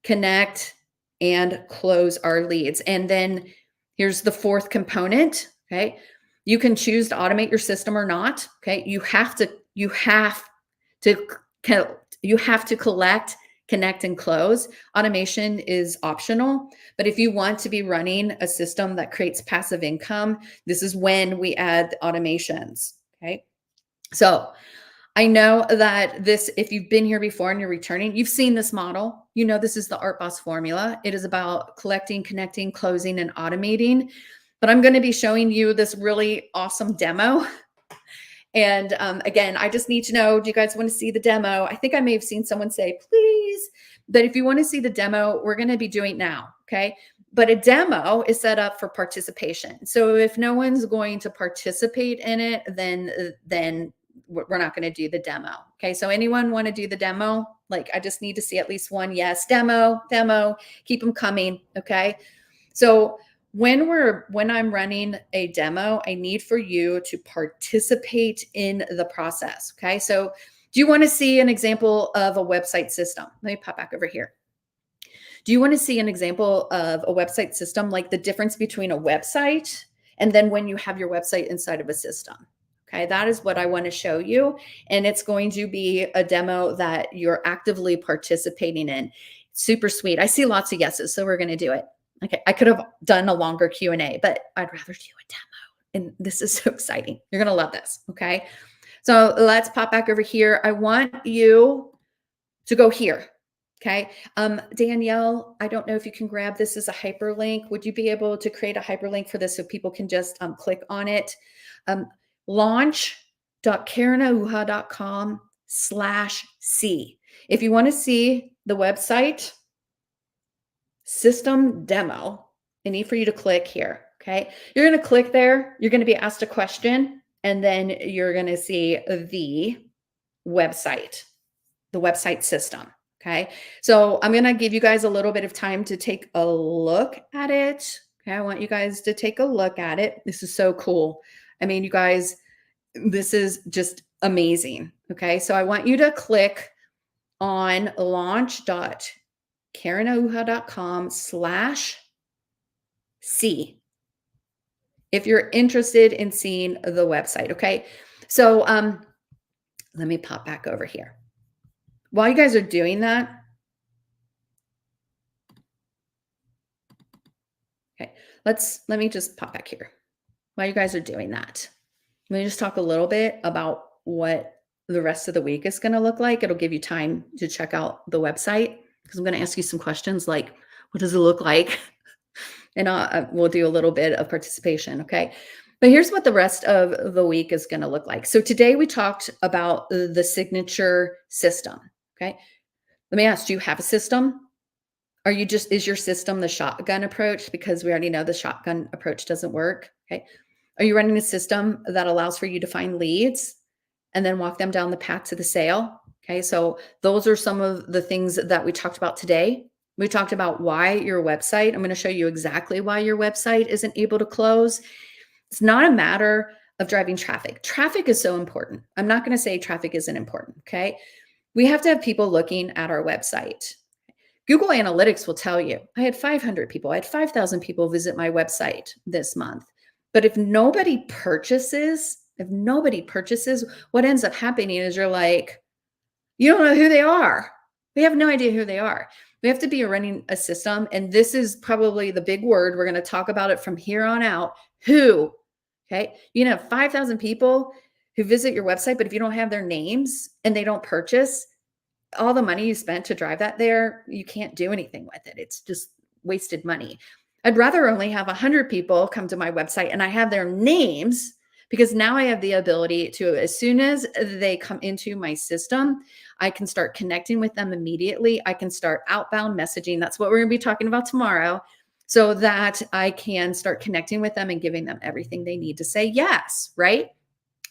connect, and close our leads. And then here's the fourth component. Okay. You can choose to automate your system or not. Okay. You have to collect, connect, and close. Automation is optional, but if you want to be running a system that creates passive income, this is when we add the automations. Okay. So I know that if you've been here before and you're returning, you've seen this model. This is the Art Boss formula. It is about collecting, connecting, closing, and automating. But I'm going to be showing you this really awesome demo. And again, I just need to know, do you guys want to see the demo? I think I may have seen someone say, please. But if you want to see the demo, we're going to be doing it now. Okay. But a demo is set up for participation. So if no one's going to participate in it, then we're not going to do the demo. Okay. So anyone want to do the demo? Like, I just need to see at least one yes. Demo, keep them coming. Okay. So when I'm running a demo, I need for you to participate in the process. Okay. So do you want to see an example of a website system? Let me pop back over here. Do you want to see an example of a website system, like the difference between a website and then when you have your website inside of a system? Okay, that is what I want to show you. And it's going to be a demo that you're actively participating in. Super sweet. I see lots of yeses, so we're going to do it. Okay, I could have done a longer Q&A, but I'd rather do a demo. And this is so exciting. You're going to love this. Okay, so let's pop back over here. I want you to go here. Okay. Danielle, I don't know if you can grab this as a hyperlink. Would you be able to create a hyperlink for this so people can just click on it? Launch.karenauha.com/C. If you want to see the website system demo, I need for you to click here. Okay. You're going to click there. You're going to be asked a question, and then you're going to see the website system. Okay. So I'm going to give you guys a little bit of time to take a look at it. Okay. I want you guys to take a look at it. This is so cool. I mean, you guys, this is just amazing. Okay. So I want you to click on launch.karenauha.com/C if you're interested in seeing the website. Okay. So let me pop back over here. While you guys are doing that, okay, let me just pop back here. While you guys are doing that, let me just talk a little bit about what the rest of the week is going to look like. It'll give you time to check out the website, because I'm going to ask you some questions like, what does it look like? And we'll do a little bit of participation. Okay. But here's what the rest of the week is going to look like. So today we talked about the signature system. Okay. Let me ask, do you have a system? Is your system the shotgun approach? Because we already know the shotgun approach doesn't work. Okay. Are you running a system that allows for you to find leads and then walk them down the path to the sale? Okay. So those are some of the things that we talked about today. We talked about why your website, I'm going to show you exactly why your website isn't able to close. It's not a matter of driving traffic. Traffic is so important. I'm not going to say traffic isn't important. Okay. We have to have people looking at our website. Google Analytics will tell you I had 500 people, I had 5,000 people visit my website this month. But if nobody purchases, what ends up happening is you're like, you don't know who they are. We have no idea who they are. We have to be running a system. And this is probably the big word. We're going to talk about it from here on out. Who? Okay. You can have 5,000 people who visit your website, but if you don't have their names and they don't purchase, all the money you spent to drive that there, you can't do anything with it. It's just wasted money. I'd rather only have 100 people come to my website and I have their names, because now I have the ability to, as soon as they come into my system, I can start connecting with them immediately. I can start outbound messaging. That's what we're going to be talking about tomorrow, so that I can start connecting with them and giving them everything they need to say yes, right?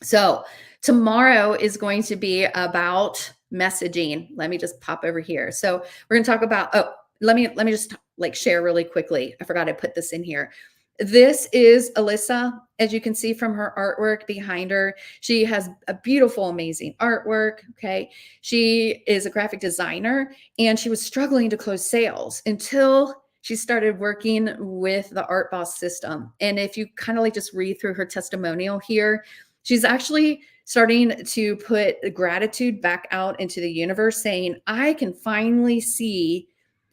So tomorrow is going to be about messaging. Let me just pop over here. So we're going to talk about, let me just like share really quickly. I forgot I put this in here. This is Alyssa. As you can see from her artwork behind her, she has a beautiful, amazing artwork. Okay. She is a graphic designer and she was struggling to close sales until she started working with the Art Boss system. And if you kind of like just read through her testimonial here, she's actually starting to put gratitude back out into the universe, saying, I can finally see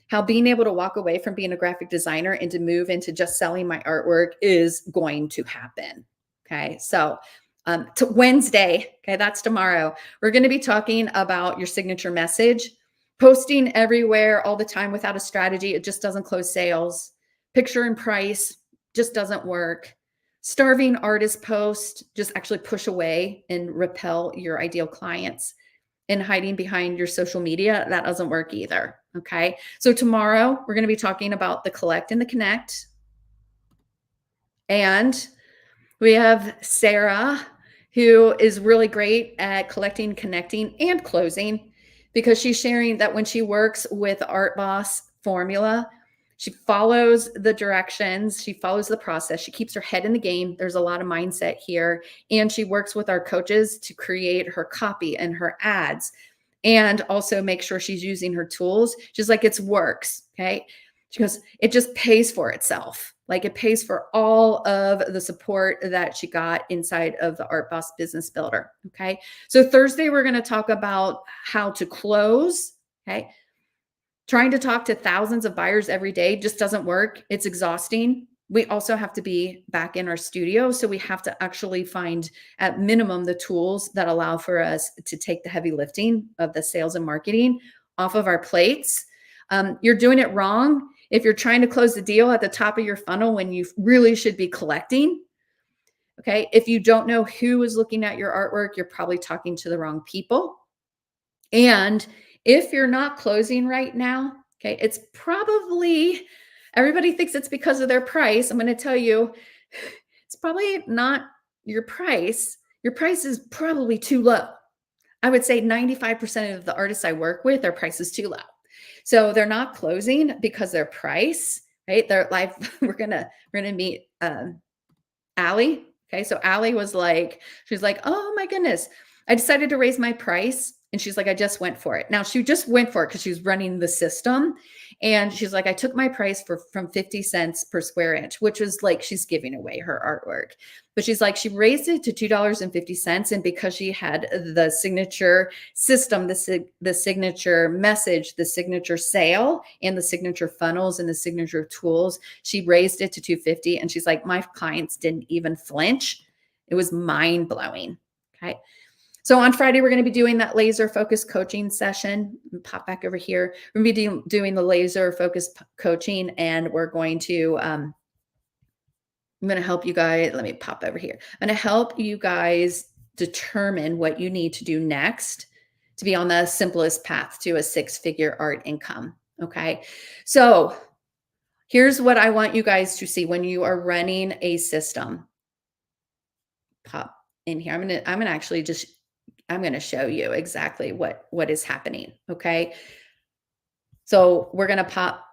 how being able to walk away from being a graphic designer and to move into just selling my artwork is going to happen. Okay. So to Wednesday, okay, that's tomorrow. We're going to be talking about your signature message. Posting everywhere all the time without a strategy, it just doesn't close sales. Picture and price just doesn't work. Starving artist post, just actually push away and repel your ideal clients. And hiding behind your social media, that doesn't work either. Okay. So tomorrow we're going to be talking about the collect and the connect. And we have Sarah, who is really great at collecting, connecting, and closing, because she's sharing that when she works with Art Boss formula, she follows the directions, she follows the process, she keeps her head in the game. There's a lot of mindset here. And she works with our coaches to create her copy and her ads, and also make sure she's using her tools. She's like, it works. Okay. She goes, it just pays for itself. Like it pays for all of the support that she got inside of the Art Boss Business Builder. Okay. So Thursday, we're going to talk about how to close. Okay. Trying to talk to thousands of buyers every day just doesn't work. It's exhausting. We also have to be back in our studio. So we have to actually find at minimum the tools that allow for us to take the heavy lifting of the sales and marketing off of our plates. You're doing it wrong if you're trying to close the deal at the top of your funnel when you really should be collecting. Okay. If you don't know who is looking at your artwork, you're probably talking to the wrong people. And if you're not closing right now, okay, it's probably, everybody thinks it's because of their price. I'm going to tell you, it's probably not your price. Your price is probably too low. I would say 95% of the artists I work with, their price is too low. So they're not closing because their price, right? They're like, we're gonna meet Allie. Okay. So Allie was like, she's like, oh my goodness, I decided to raise my price. And she's like, I just went for it. Now she just went for it because she was running the system. And she's like, I took my price from 50 cents per square inch, which was like, she's giving away her artwork. But she's like, she raised it to $2.50. And because she had the signature system, the signature message, the signature sale, and the signature funnels and the signature tools, she raised it to $2.50. And she's like, my clients didn't even flinch. It was mind blowing. Okay. So on Friday, we're going to be doing that laser focused coaching session. Pop back over here. We're going to be doing the laser focused coaching, and we're going to, I'm going to help you guys. Let me pop over here. I'm going to help you guys determine what you need to do next to be on the simplest path to a 6-figure art income. Okay. So here's what I want you guys to see when you are running a system. Pop in here. I'm going to actually just, I'm going to show you exactly what is happening. Okay. So we're going to pop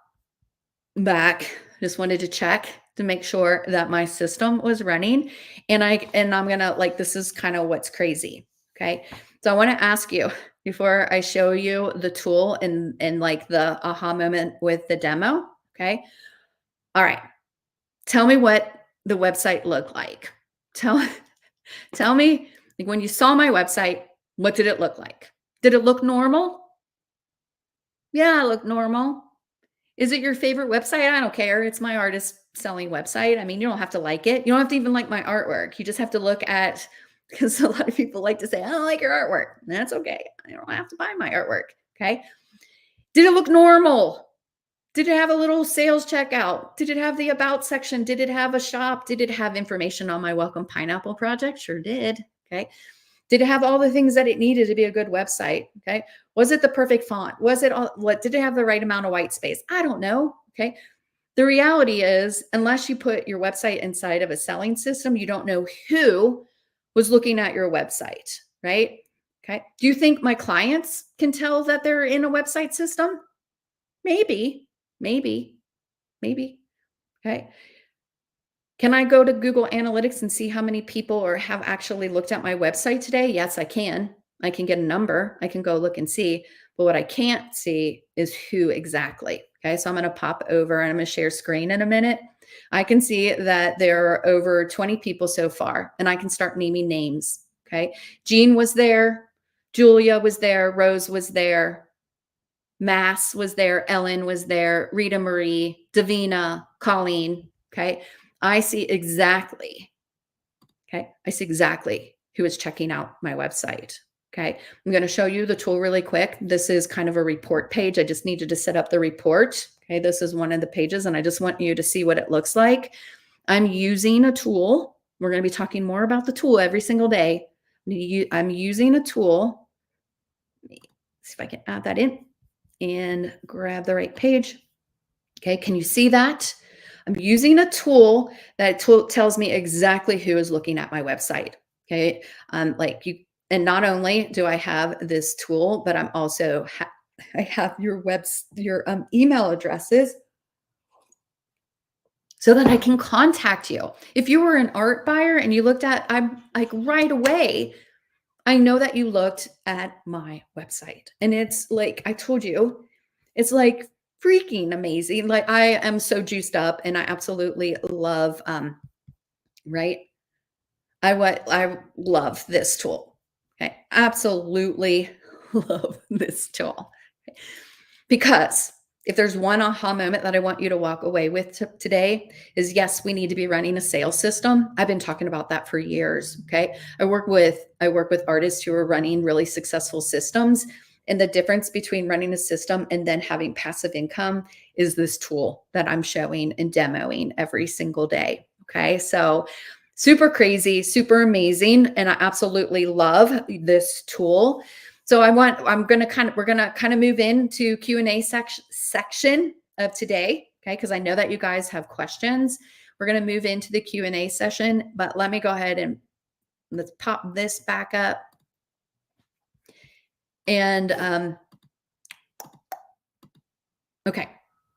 back. Just wanted to check to make sure that my system was running. And I'm gonna like, this is kind of what's crazy. Okay. So I want to ask you before I show you the tool and like the aha moment with the demo. Okay. All right. Tell me what the website looked like. Tell tell me, like, when you saw my website, what did it look like? Did it look normal? Yeah, it looked normal. Is it your favorite website? I don't care. It's my artist selling website. I mean, you don't have to like it. You don't have to even like my artwork. You just have to look at, because a lot of people like to say, I don't like your artwork. That's okay. I don't have to buy my artwork. Okay. Did it look normal? Did it have a little sales checkout? Did it have the about section? Did it have a shop? Did it have information on my Welcome Pineapple project? Sure did. Okay. Did it have all the things that it needed to be a good website? Okay. Was it the perfect font? Was it all, what did it have the right amount of white space? I don't know. Okay. The reality is, unless you put your website inside of a selling system, you don't know who was looking at your website, right? Okay. Do you think my clients can tell that they're in a website system? Maybe, maybe, maybe. Okay. Can I go to Google Analytics and see how many people or have actually looked at my website today? Yes, I can. I can get a number. I can go look and see. But what I can't see is who exactly. Okay, so I'm going to pop over and I'm going to share screen in a minute. I can see that there are over 20 people so far, and I can start naming names. Okay, Jean was there, Julia was there, Rose was there, Mass was there, Ellen was there, Rita Marie, Davina, Colleen. Okay, I see exactly, okay, I see exactly who is checking out my website. Okay, I'm going to show you the tool really quick. This is kind of a report page. I just needed to set up the report. Okay, this is one of the pages, and I just want you to see what it looks like. I'm using a tool. We're going to be talking more about the tool every single day. I'm using a tool. Let me see if I can add that in and grab the right page. Okay, can you see that? I'm using a tool that tells me exactly who is looking at my website. Okay, like you, and not only do I have this tool, but I'm also I have your email addresses so that I can contact you. If you were an art buyer and you looked at, I'm like right away, I know that you looked at my website, and it's like I told you, it's like freaking amazing. Like I am so juiced up, and I absolutely love right? I love this tool. Okay. Absolutely love this tool. Okay. Because if there's one aha moment that I want you to walk away with today is yes, we need to be running a sales system. I've been talking about that for years. Okay. I work with artists who are running really successful systems. And the difference between running a system and then having passive income is this tool that I'm showing and demoing every single day. Okay. So super crazy, super amazing. And I absolutely love this tool. So we're going to kind of move into Q&A section of today. Okay. Cause I know that you guys have questions. We're going to move into the Q&A session, but let me go ahead and let's pop this back up. And, okay.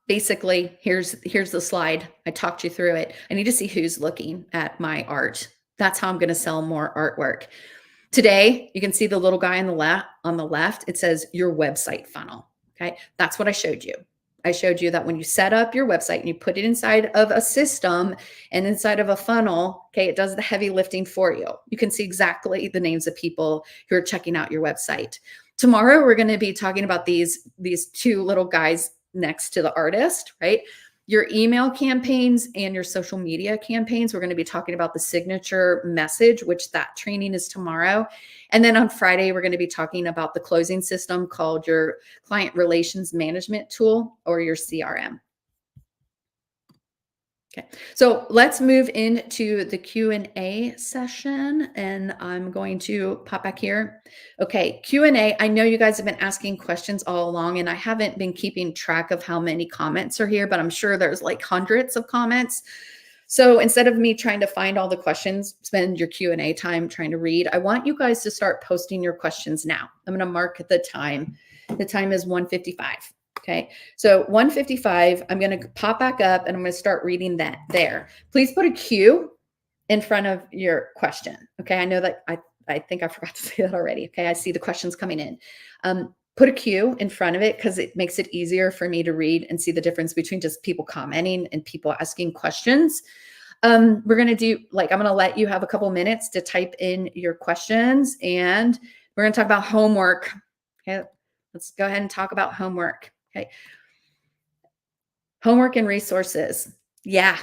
Basically, here's the slide. I talked you through it. I need to see who's looking at my art. That's how I'm going to sell more artwork. Today, you can see the little guy on the left. It says your website funnel. Okay. That's what I showed you. I showed you that when you set up your website and you put it inside of a system and inside of a funnel, okay, it does the heavy lifting for you. You can see exactly the names of people who are checking out your website. Tomorrow, we're going to be talking about these two little guys next to the artist, right? Your email campaigns and your social media campaigns. We're going to be talking about the signature message, which that training is tomorrow. And then on Friday, we're going to be talking about the closing system called your client relations management tool or your CRM. Okay, so let's move into the Q&A session, and I'm going to pop back here. Okay, Q&A. I know you guys have been asking questions all along, and I haven't been keeping track of how many comments are here, but I'm sure there's like hundreds of comments. So instead of me trying to find all the questions, spend your Q&A time trying to read, I want you guys to start posting your questions now. I'm going to mark the time. The time is 1:55. Okay. So 155, I'm going to pop back up and I'm going to start reading that there. Please put a Q in front of your question. Okay. I know that I think I forgot to say that already. Okay. I see the questions coming in. Put a Q in front of it because it makes it easier for me to read and see the difference between just people commenting and people asking questions. We're going to do I'm going to let you have a couple minutes to type in your questions, and we're going to talk about homework. Okay. Let's go ahead and talk about homework. Okay. Homework and resources. Yeah.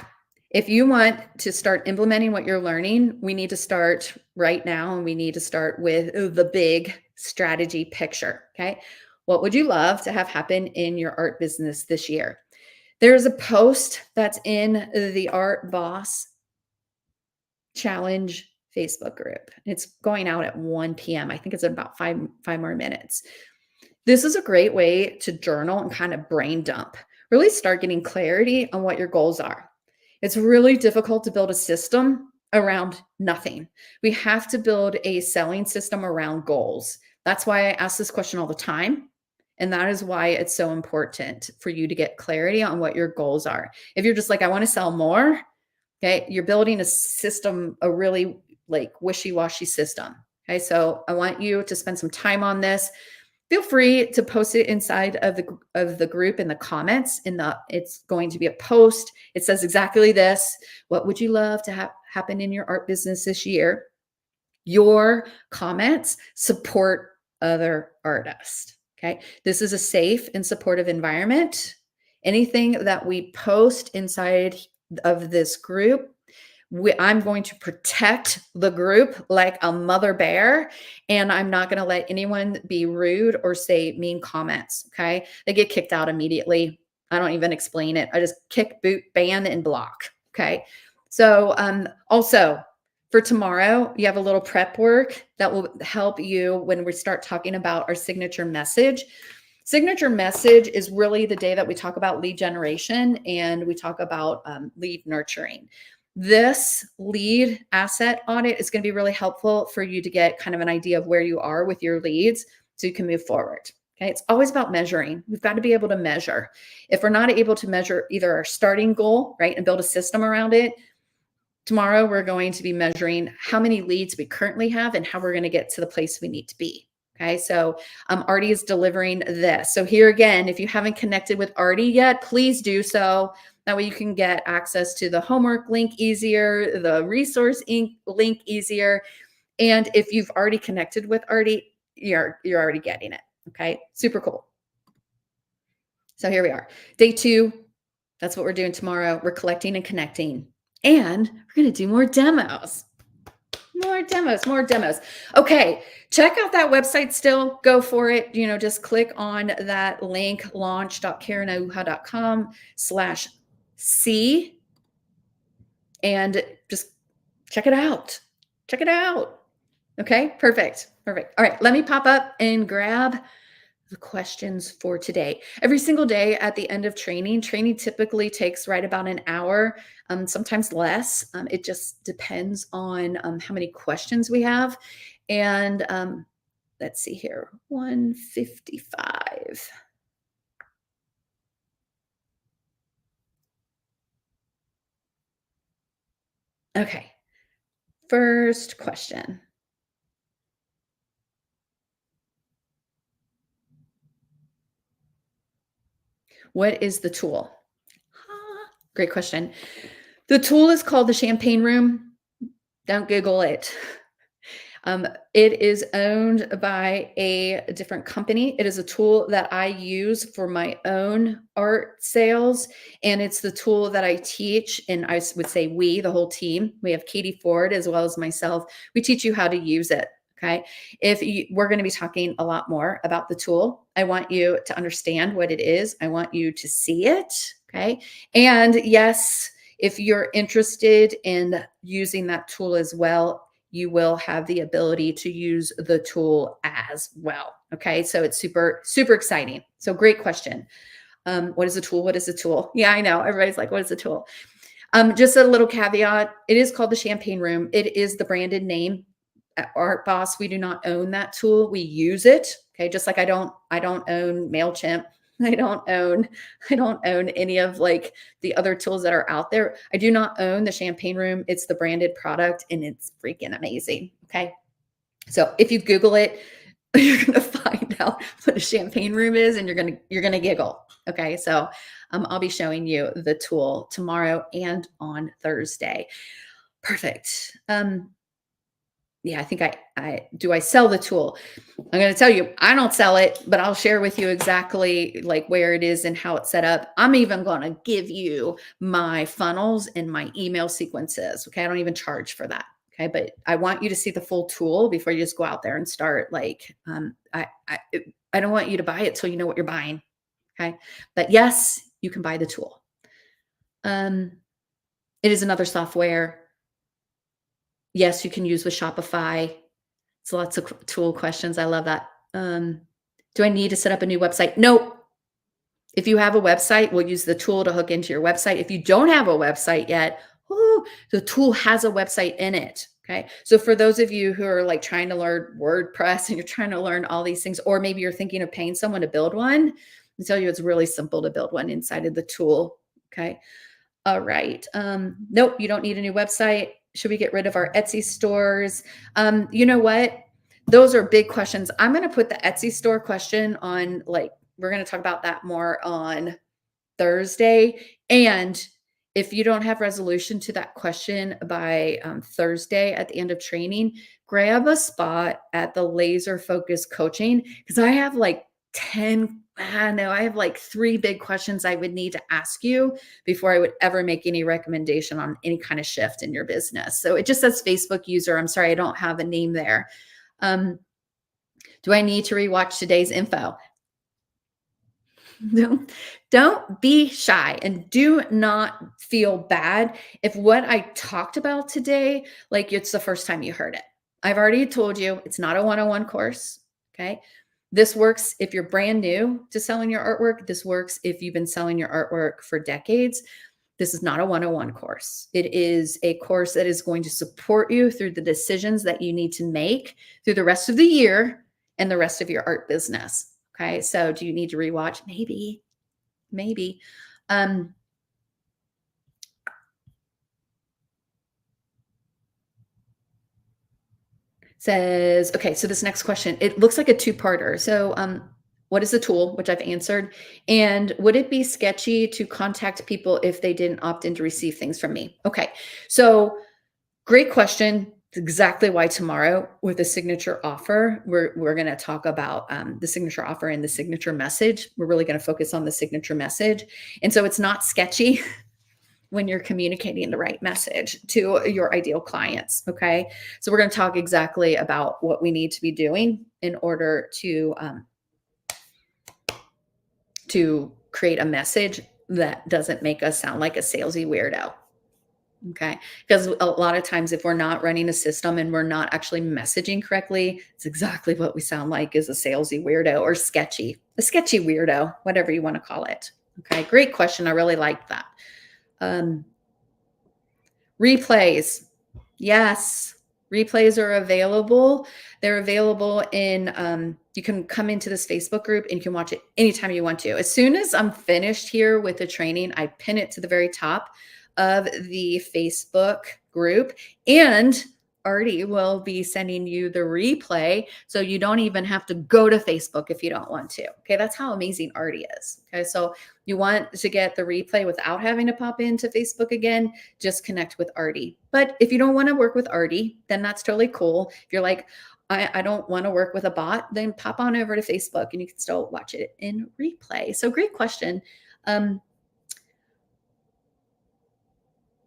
If you want to start implementing what you're learning, we need to start right now, and we need to start with the big strategy picture. Okay. What would you love to have happen in your art business this year? There's a post that's in the Art Boss Challenge Facebook group. It's going out at 1 p.m. I think it's about five more minutes. This is a great way to journal and kind of brain dump. Really start getting clarity on what your goals are. It's really difficult to build a system around nothing. We have to build a selling system around goals. That's why I ask this question all the time. And that is why it's so important for you to get clarity on what your goals are. If you're just like, I want to sell more, okay, you're building a system, a really wishy-washy system. Okay, so I want you to spend some time on this. Feel free to post it inside of the group in the comments. It's going to be a post. It says exactly this. What would you love to happen in your art business this year? Your comments support other artists. Okay. This is a safe and supportive environment. Anything that we post inside of this group, I'm going to protect the group like a mother bear, and I'm not going to let anyone be rude or say mean comments. Okay. They get kicked out immediately. I don't even explain it. I just kick, boot, ban, and block. Okay. So, also for tomorrow, you have a little prep work that will help you when we start talking about our signature message. Signature message is really the day that we talk about lead generation and we talk about lead nurturing. This lead asset audit is going to be really helpful for you to get kind of an idea of where you are with your leads so you can move forward. Okay. It's always about measuring. We've got to be able to measure. If we're not able to measure either our starting goal, right, and build a system around it, tomorrow we're going to be measuring how many leads we currently have and how we're going to get to the place we need to be. Okay, so Arty is delivering this. So here again, if you haven't connected with Arty yet, please do so. That way you can get access to the homework link easier, the resource link easier. And if you've already connected with Arty, you're already getting it. Okay, super cool. So here we are. Day 2, that's what we're doing tomorrow. We're collecting and connecting. And we're going to do more demos. More demos. Okay, check out that website still. Go for it. Just click on that link, launch.karenauha.com/C, and just check it out. Okay, perfect. All right, let me pop up and grab the questions for today. Every single day at the end of training typically takes right about an hour, sometimes less. It just depends on how many questions we have. And let's see here, 155. Okay, first question. What is the tool? Great question. The tool is called the Champagne Room. Don't Google it. It is owned by a different company. It is a tool that I use for my own art sales, and it's the tool that I teach. And I would say we, the whole team, we have Katie Ford as well as myself. We teach you how to use it. Okay. We're going to be talking a lot more about the tool. I want you to understand what it is. I want you to see it. Okay. And yes, if you're interested in using that tool as well, you will have the ability to use the tool as well. Okay. So it's super, super exciting. So great question. What is the tool? What is the tool? Yeah, I know. Everybody's like, what is the tool? Just a little caveat. It is called the Champagne Room. It is the branded name. At Art Boss, we do not own that tool. We use it. Okay. Just like I don't own MailChimp. I don't own I don't own any of like the other tools that are out there. I do not own the Champagne Room. It's the branded product and it's freaking amazing. Okay. So if you Google it, you're gonna find out what a champagne room is and you're gonna giggle. Okay. So I'll be showing you the tool tomorrow and on Thursday. Perfect. Yeah, I think I sell the tool. I'm going to tell you, I don't sell it, but I'll share with you exactly like where it is and how it's set up. I'm even going to give you my funnels and my email sequences. Okay. I don't even charge for that. Okay. But I want you to see the full tool before you just go out there and start. Like, I don't want you to buy it till you know what you're buying. Okay. But yes, you can buy the tool. Um, it is another software. Yes, you can use with Shopify. It's lots of tool questions. I love that. Do I need to set up a new website? Nope. If you have a website, we'll use the tool to hook into your website. If you don't have a website yet, the tool has a website in it. Okay. So for those of you who are like trying to learn WordPress and you're trying to learn all these things, or maybe you're thinking of paying someone to build one, I tell you it's really simple to build one inside of the tool. Okay. All right. Nope, you don't need a new website. Should we get rid of our Etsy stores? You know what? Those are big questions. I'm going to put the Etsy store question on, like, we're going to talk about that more on Thursday. And if you don't have resolution to that question by Thursday at the end of training, grab a spot at the laser focus coaching because I have like 10. I have like 3 big questions I would need to ask you before I would ever make any recommendation on any kind of shift in your business. So it just says Facebook user. I'm sorry, I don't have a name there. Um, do I need to rewatch today's info? Don't be shy and do not feel bad if what I talked about today, like it's the first time you heard it. I've already told you it's not a one-on-one course. Okay. This works if you're brand new to selling your artwork. This works if you've been selling your artwork for decades. This is not a one-on-one course. It is a course that is going to support you through the decisions that you need to make through the rest of the year and the rest of your art business. Okay. So do you need to rewatch? Maybe. Um, says, okay, so this next question, it looks like a two-parter. So, what is the tool, which I've answered? And would it be sketchy to contact people if they didn't opt in to receive things from me? Okay. So great question. It's exactly why tomorrow with the signature offer, we're going to talk about the signature offer and the signature message. We're really going to focus on the signature message. And so it's not sketchy when you're communicating the right message to your ideal clients. Okay. So we're going to talk exactly about what we need to be doing in order to create a message that doesn't make us sound like a salesy weirdo. Okay. Because a lot of times, if we're not running a system and we're not actually messaging correctly, it's exactly what we sound like is a salesy weirdo or a sketchy weirdo, whatever you want to call it. Okay. Great question. I really like that. Replays. Yes. Replays are available. They're available in, you can come into this Facebook group and you can watch it anytime you want to. As soon as I'm finished here with the training, I pin it to the very top of the Facebook group, and Arty will be sending you the replay. So you don't even have to go to Facebook if you don't want to. Okay. That's how amazing Arty is. Okay. So you want to get the replay without having to pop into Facebook again, just connect with Arty. But if you don't want to work with Arty, then that's totally cool. If you're like, I don't want to work with a bot, then pop on over to Facebook and you can still watch it in replay. So great question.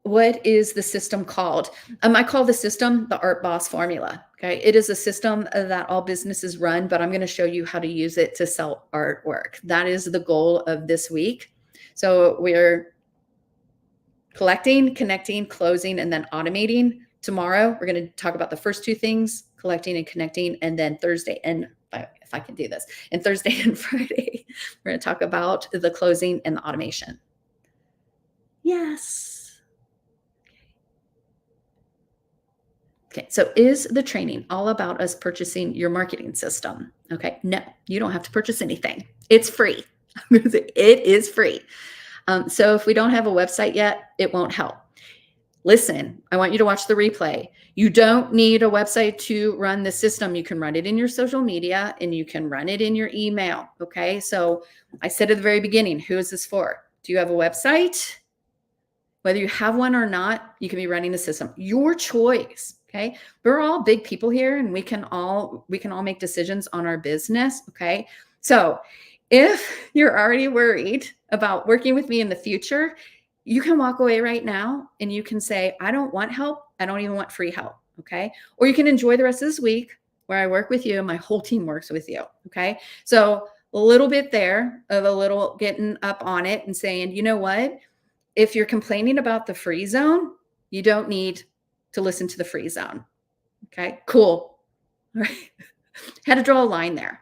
What is the system called? I call the system the Art Boss formula. Okay. It is a system that all businesses run, but I'm going to show you how to use it to sell artwork. That is the goal of this week. So we're collecting, connecting, closing, and then automating. Tomorrow, we're going to talk about the first 2 things, collecting and connecting. And then Thursday, and if I can do this, and Thursday and Friday, we're going to talk about the closing and the automation. Yes. Okay, so is the training all about us purchasing your marketing system? Okay, no, you don't have to purchase anything. It's free. I'm going to say it is free. So if we don't have a website yet, it won't help. Listen, I want you to watch the replay. You don't need a website to run the system. You can run it in your social media and you can run it in your email. Okay. So I said at the very beginning, who is this for? Do you have a website? Whether you have one or not, you can be running the system. Your choice. Okay. We're all big people here and we can all make decisions on our business. Okay. So if you're already worried about working with me in the future, you can walk away right now and you can say, I don't want help. I don't even want free help. Okay. Or you can enjoy the rest of this week where I work with you and my whole team works with you. Okay. So a little bit there of a little getting up on it and saying, you know what? If you're complaining about the free zone, you don't need to listen to the free zone. Okay. Cool. All right. Had to draw a line there.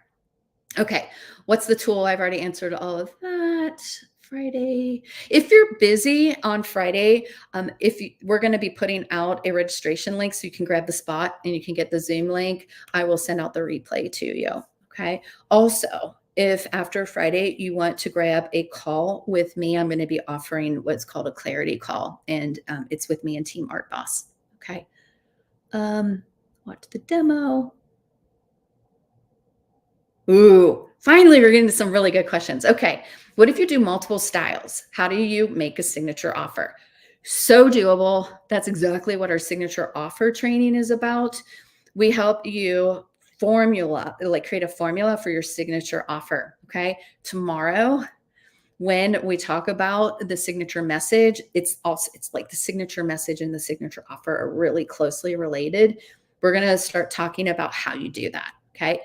Okay. What's the tool? I've already answered all of that. Friday. If you're busy on Friday, we're going to be putting out a registration link so you can grab the spot and you can get the Zoom link. I will send out the replay to you. Okay. Also, if after Friday you want to grab a call with me, I'm going to be offering what's called a clarity call, and it's with me and Team Art Boss. Okay. Watch the demo. Ooh, finally, we're getting to some really good questions. Okay. What if you do multiple styles? How do you make a signature offer? So doable. That's exactly what our signature offer training is about. We help you create a formula for your signature offer. Okay. Tomorrow, when we talk about the signature message, it's like the signature message and the signature offer are really closely related. We're going to start talking about how you do that. Okay.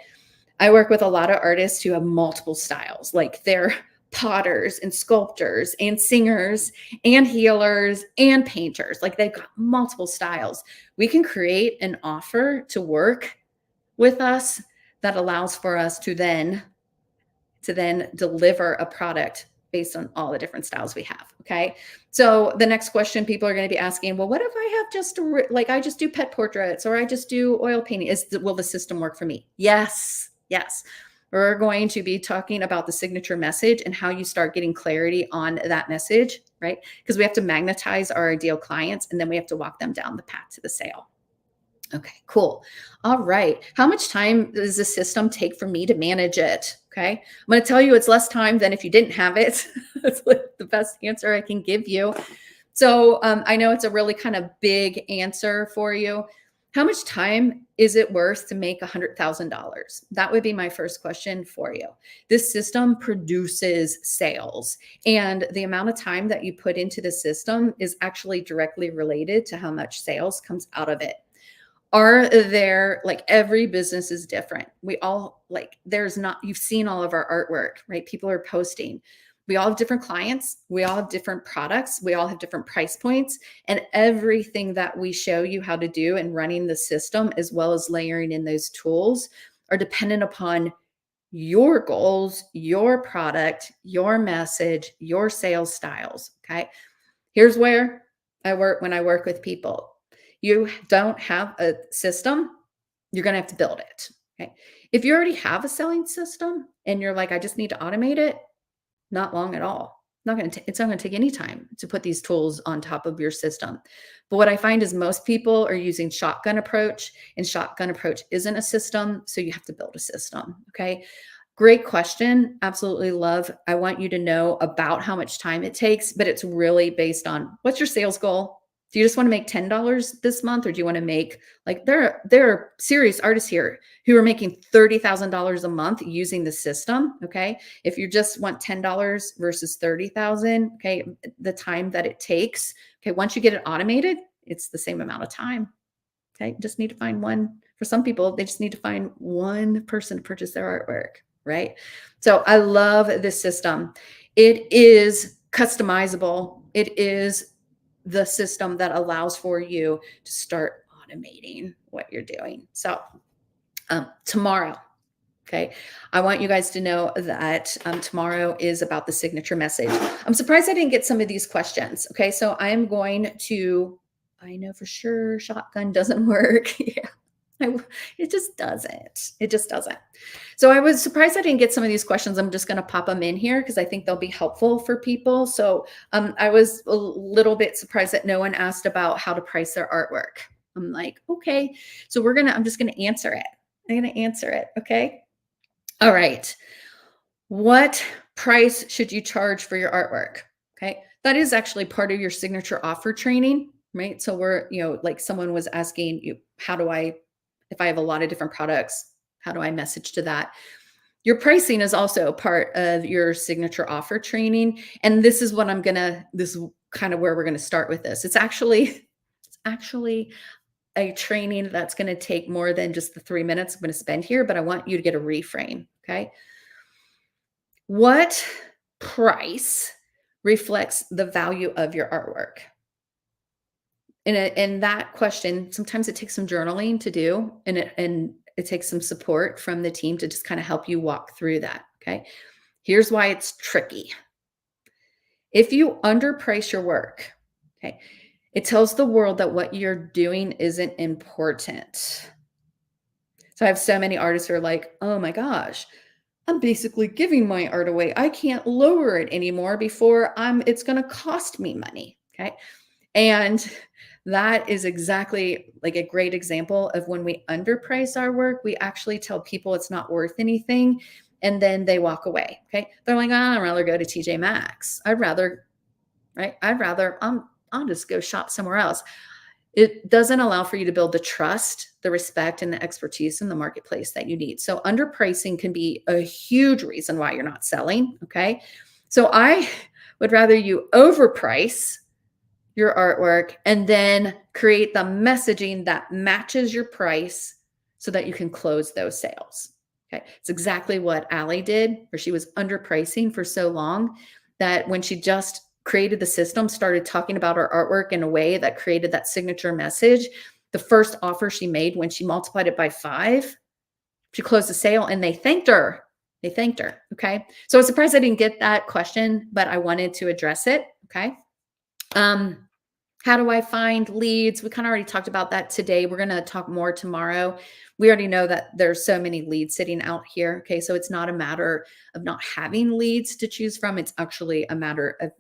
I work with a lot of artists who have multiple styles, like they're potters and sculptors and singers and healers and painters. Like they've got multiple styles. We can create an offer to work with us that allows for us to then deliver a product based on all the different styles we have. Okay. So the next question people are going to be asking, well, what if I have I just do pet portraits or I just do oil painting? Will the system work for me? Yes. Yes. We're going to be talking about the signature message and how you start getting clarity on that message, right? Because we have to magnetize our ideal clients and then we have to walk them down the path to the sale. Okay, cool. All right. How much time does the system take for me to manage it? Okay. I'm going to tell you it's less time than if you didn't have it. That's like the best answer I can give you. So I know it's a really kind of big answer for you. How much time is it worth to make $100,000? That would be my first question for you. This system produces sales, and the amount of time that you put into the system is actually directly related to how much sales comes out of it. Are there, like, every business is different. We all you've seen all of our artwork, right? People are posting. We all have different clients. We all have different products. We all have different price points, and everything that we show you how to do in running the system, as well as layering in those tools, are dependent upon your goals, your product, your message, your sales styles. Okay. Here's where when I work with people. You don't have a system, you're going to have to build it. Okay. If you already have a selling system and you're like, I just need to automate it, not long at all. It's not going to take any time to put these tools on top of your system. But what I find is most people are using shotgun approach, and shotgun approach isn't a system. So you have to build a system. Okay. Great question. Absolutely love. I want you to know about how much time it takes, but it's really based on what's your sales goal? Do you just want to make $10 this month, or do you want to make, like, there are serious artists here who are making $30,000 a month using the system. Okay. If you just want $10 versus 30,000, okay, the time that it takes. Okay. Once you get it automated, it's the same amount of time. Okay. Just need to find one. For some people, they just need to find one person to purchase their artwork. Right. So I love this system. It is customizable. It is the system that allows for you to start automating what you're doing. So tomorrow, okay, I want you guys to know that tomorrow is about the signature message. I'm surprised I didn't get some of these questions. Okay, so I am going to, I know for sure shotgun doesn't work. Yeah. It just doesn't. It just doesn't. So I was surprised I didn't get some of these questions. I'm just going to pop them in here because I think they'll be helpful for people. So I was a little bit surprised that no one asked about how to price their artwork. I'm like, okay, so I'm just going to answer it. I'm going to answer it. Okay. All right. What price should you charge for your artwork? Okay. That is actually part of your signature offer training, right? So like someone was asking you, if I have a lot of different products, how do I message to that? Your pricing is also part of your signature offer training. And this is kind of where we're going to start with this. It's actually a training that's going to take more than just the 3 minutes I'm going to spend here, but I want you to get a reframe. Okay. What price reflects the value of your artwork? And that question, sometimes it takes some journaling to do, and it takes some support from the team to just kind of help you walk through that. Okay. Here's why it's tricky. If you underprice your work, okay, it tells the world that what you're doing isn't important. So I have so many artists who are like, oh my gosh, I'm basically giving my art away. I can't lower it anymore before it's going to cost me money. Okay. And that is exactly like a great example of when we underprice our work, we actually tell people it's not worth anything. And then they walk away. Okay. They're like, I'd rather go to TJ Maxx. Right? I'll just go shop somewhere else. It doesn't allow for you to build the trust, the respect, and the expertise in the marketplace that you need. So underpricing can be a huge reason why you're not selling. Okay. So I would rather you overprice your artwork and then create the messaging that matches your price so that you can close those sales. Okay. It's exactly what Allie did, where she was underpricing for so long that when she just created the system, started talking about her artwork in a way that created that signature message. The first offer she made, when she multiplied it by 5, she closed the sale and they thanked her. They thanked her. Okay. So I was surprised I didn't get that question, but I wanted to address it. Okay. How do I find leads? We kind of already talked about that today. We're going to talk more tomorrow. We already know that there's so many leads sitting out here. Okay. So it's not a matter of not having leads to choose from. It's actually a matter of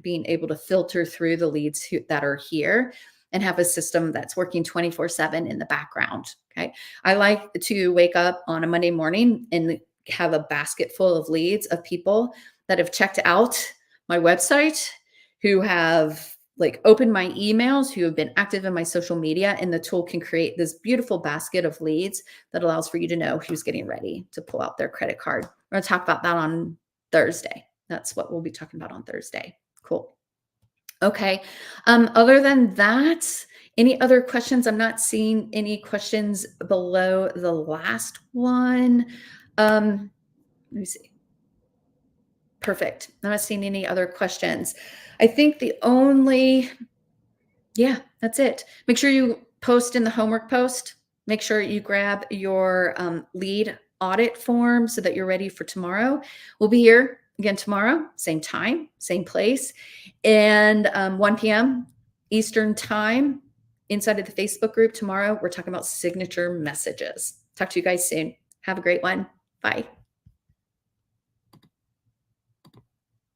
being able to filter through the leads that are here and have a system that's working 24/7 in the background. Okay. I like to wake up on a Monday morning and have a basket full of leads of people that have checked out my website, who have like opened my emails, who have been active in my social media, and the tool can create this beautiful basket of leads that allows for you to know who's getting ready to pull out their credit card. We're going to talk about that on Thursday. That's what we'll be talking about on Thursday. Cool. Okay. Other than that, any other questions? I'm not seeing any questions below the last one. Let me see. Perfect. I'm not seeing any other questions. I think that's it. Make sure you post in the homework post. Make sure you grab your lead audit form so that you're ready for tomorrow. We'll be here again tomorrow, same time, same place, and 1 p.m. Eastern time inside of the Facebook group tomorrow. We're talking about signature messages. Talk to you guys soon. Have a great one. Bye.